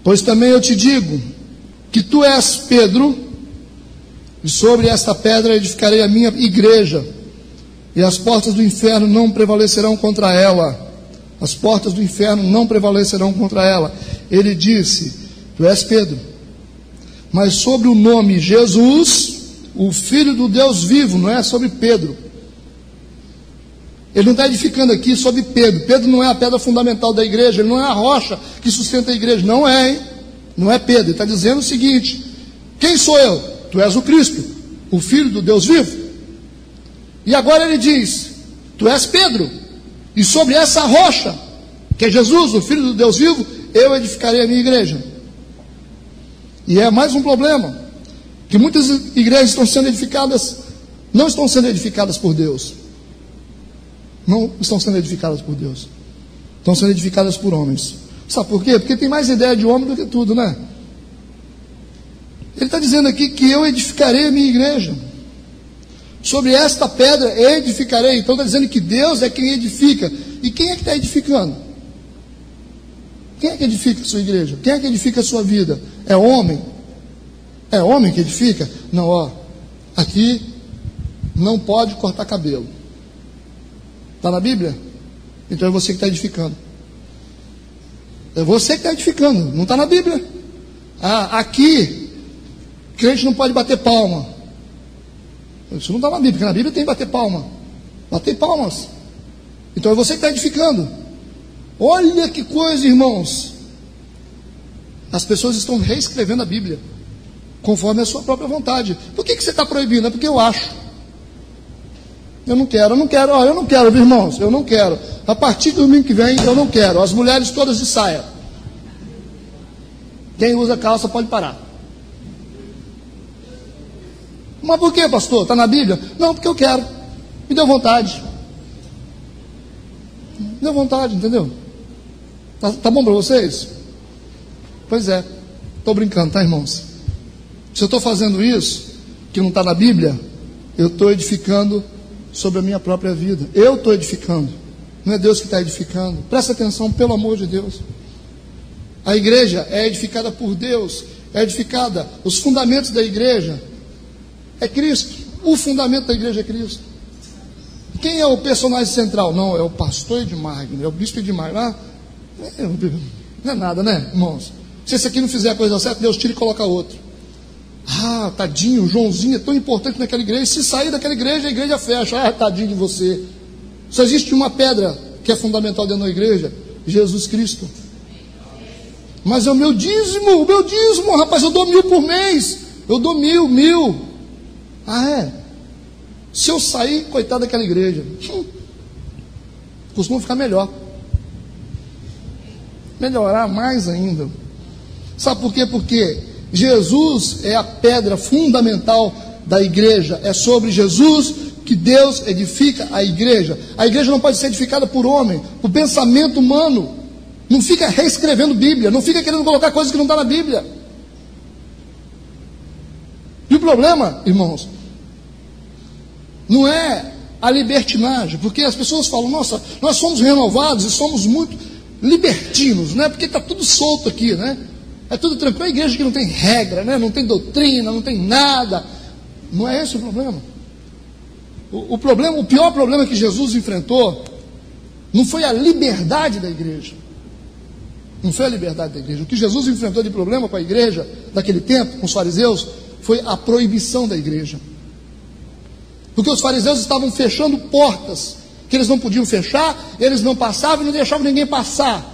Pois também eu te digo, que tu és Pedro, e sobre esta pedra edificarei a minha igreja, e as portas do inferno não prevalecerão contra ela. As portas do inferno não prevalecerão contra ela. Ele disse, tu és Pedro, mas sobre o nome Jesus, o Filho do Deus vivo, não é sobre Pedro. Ele não está edificando aqui sobre Pedro. Pedro não é a pedra fundamental da igreja, ele não é a rocha que sustenta a igreja. Não é, hein? Não é Pedro. Ele está dizendo o seguinte: quem sou eu? Tu és o Cristo, o Filho do Deus vivo. E agora ele diz, tu és Pedro, e sobre essa rocha, que é Jesus, o Filho do Deus vivo, eu edificarei a minha igreja. E é mais um problema, que muitas igrejas estão sendo edificadas, não estão sendo edificadas por Deus. Não estão sendo edificadas por Deus, estão sendo edificadas por homens. Sabe por quê? Porque tem mais ideia de homem do que tudo, né? Ele está dizendo aqui que eu edificarei a minha igreja. Sobre esta pedra edificarei. Então está dizendo que Deus é quem edifica. E quem é que está edificando? Quem é que edifica a sua igreja? Quem é que edifica a sua vida? É homem? É homem que edifica? Não, ó. Aqui não pode cortar cabelo. Está na Bíblia? Então é você que está edificando. É você que está edificando. Não está na Bíblia. Ah, aqui, crente não pode bater palma. Isso não está na Bíblia, porque na Bíblia tem bater palma. Bater palmas. Então é você que está edificando. Olha que coisa, irmãos. As pessoas estão reescrevendo a Bíblia conforme a sua própria vontade. Por que você está proibindo? É porque eu acho. Eu não quero, irmãos, eu não quero. A partir do domingo que vem, eu não quero. As mulheres todas de saia. Quem usa calça pode parar. Mas por que, pastor? Está na Bíblia? Não, porque eu quero. Me deu vontade. Me deu vontade, entendeu? Tá bom para vocês? Pois é. Estou brincando, tá, irmãos? Se eu estou fazendo isso, que não está na Bíblia, eu estou edificando sobre a minha própria vida. Eu estou edificando. Não é Deus que está edificando. Presta atenção, pelo amor de Deus. A igreja é edificada por Deus. É edificada. Os fundamentos da igreja é Cristo. O fundamento da igreja é Cristo. Quem é o personagem central? Não, é o pastor Edmagno, é o bispo Edmagno. Ah, não é nada, né, irmãos? Se esse aqui não fizer a coisa certa, Deus tira e coloca outro. Ah, tadinho, o Joãozinho é tão importante naquela igreja. Se sair daquela igreja, a igreja fecha. Ah, tadinho de você. Só existe uma pedra que é fundamental dentro da igreja: Jesus Cristo. Mas é o meu dízimo, rapaz, eu dou 1.000 por mês. Eu dou 1.000. Ah, é? Se eu sair, coitado daquela igreja, costuma ficar melhor. Melhorar mais ainda. Sabe por quê? Porque Jesus é a pedra fundamental da igreja. É sobre Jesus que Deus edifica a igreja. A igreja não pode ser edificada por homem, por pensamento humano. Não fica reescrevendo Bíblia, não fica querendo colocar coisas que não estão na Bíblia. E o problema, irmãos, não é a libertinagem, porque as pessoas falam: nossa, nós somos renovados e somos muito libertinos, né? Porque está tudo solto aqui, né? É tudo tranquilo. É uma igreja que não tem regra, né? Não tem doutrina, não tem nada. Não é esse o problema. O pior problema que Jesus enfrentou não foi a liberdade da igreja. Não foi a liberdade da igreja. O que Jesus enfrentou de problema com a igreja daquele tempo, com os fariseus, foi a proibição da igreja. Porque os fariseus estavam fechando portas que eles não podiam fechar, eles não passavam e não deixavam ninguém passar.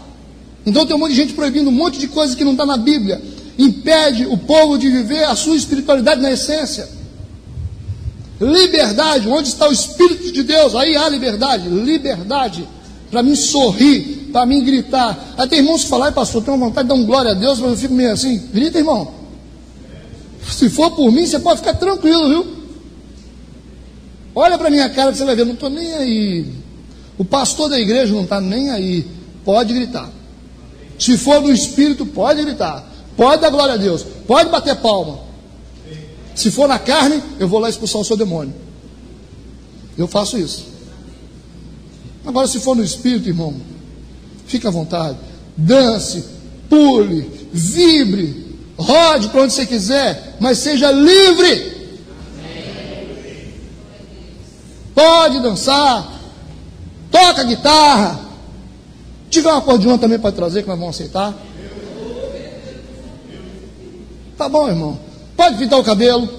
Então tem um monte de gente proibindo um monte de coisa que não está na Bíblia. Impede o povo de viver a sua espiritualidade na essência. Liberdade, onde está o Espírito de Deus? Aí há liberdade. Liberdade para mim sorrir, para mim gritar. Aí tem irmãos que falam: ai, pastor, tenho uma vontade de dar um glória a Deus, mas eu fico meio assim. Grita, irmão. Se for por mim, você pode ficar tranquilo, viu? Olha para minha cara que você vai ver, não estou nem aí. O pastor da igreja não está nem aí. Pode gritar. Se for no Espírito, pode gritar. Pode dar glória a Deus. Pode bater palma. Se for na carne, eu vou lá expulsar o seu demônio. Eu faço isso. Agora, se for no Espírito, irmão, fique à vontade. Dance, pule, vibre, rode para onde você quiser, mas seja livre. Pode dançar, toca guitarra. Se tiver um acordeão também para trazer, que nós vamos aceitar. Tá bom, irmão. Pode pintar o cabelo,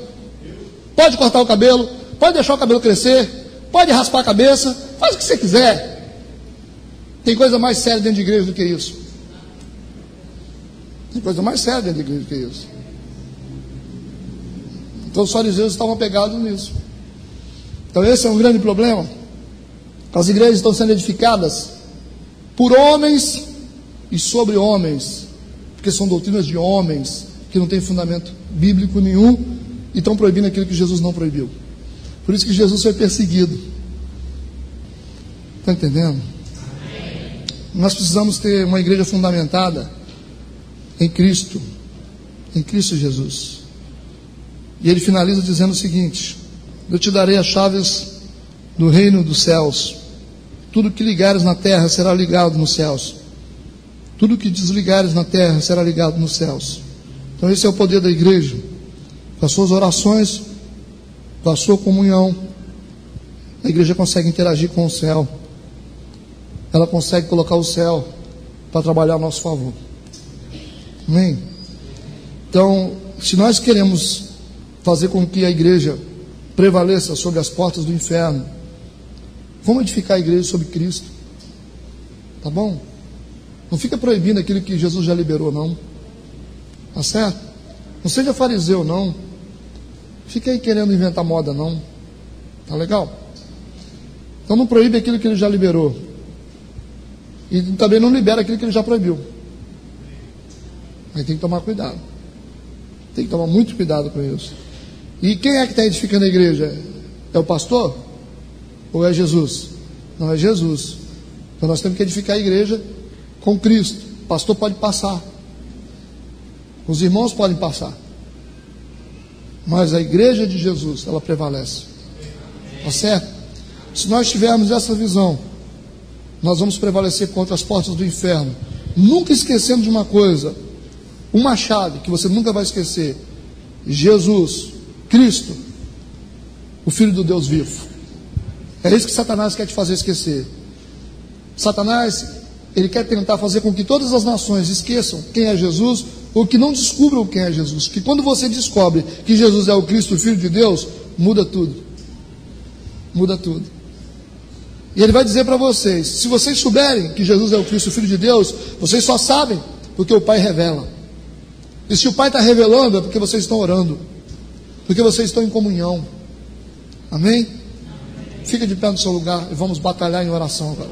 pode cortar o cabelo, pode deixar o cabelo crescer, pode raspar a cabeça, faz o que você quiser. Tem coisa mais séria dentro de igreja do que isso. Tem coisa mais séria dentro de igreja do que isso. Então os fariseus estavam pegados nisso. Então esse é um grande problema. As igrejas estão sendo edificadas por homens e sobre homens, porque são doutrinas de homens que não têm fundamento bíblico nenhum e estão proibindo aquilo que Jesus não proibiu. Por isso que Jesus foi perseguido. Está entendendo? Nós precisamos ter uma igreja fundamentada em Cristo Jesus. E ele finaliza dizendo o seguinte: eu te darei as chaves do reino dos céus. Tudo que ligares na terra será ligado nos céus. Tudo que desligares na terra será ligado nos céus. Então esse é o poder da igreja. Com as suas orações, com a sua comunhão, a igreja consegue interagir com o céu. Ela consegue colocar o céu para trabalhar a nosso favor. Amém? Então, se nós queremos fazer com que a igreja prevaleça sobre as portas do inferno, vamos edificar a igreja sobre Cristo. Tá bom? Não fica proibindo aquilo que Jesus já liberou, não. Tá certo? Não seja fariseu, não. Fica aí querendo inventar moda, não. Tá legal? Então não proíbe aquilo que ele já liberou. E também não libera aquilo que ele já proibiu. Aí tem que tomar cuidado. Tem que tomar muito cuidado com isso. E quem é que está edificando a igreja? É o pastor? Ou é Jesus? Não, é Jesus. Então nós temos que edificar a igreja com Cristo. O pastor pode passar. Os irmãos podem passar. Mas a igreja de Jesus, ela prevalece. Tá certo? Se nós tivermos essa visão, nós vamos prevalecer contra as portas do inferno. Nunca esquecendo de uma coisa. Uma chave que você nunca vai esquecer: Jesus, Cristo, o Filho do Deus vivo. É isso que Satanás quer te fazer esquecer. Satanás, ele quer tentar fazer com que todas as nações esqueçam quem é Jesus, ou que não descubram quem é Jesus. Que quando você descobre que Jesus é o Cristo, o Filho de Deus, muda tudo. Muda tudo. E ele vai dizer para vocês: se vocês souberem que Jesus é o Cristo, o Filho de Deus, vocês só sabem porque o Pai revela. E se o Pai está revelando, é porque vocês estão orando, porque vocês estão em comunhão. Amém? Fica de pé no seu lugar e vamos batalhar em oração agora.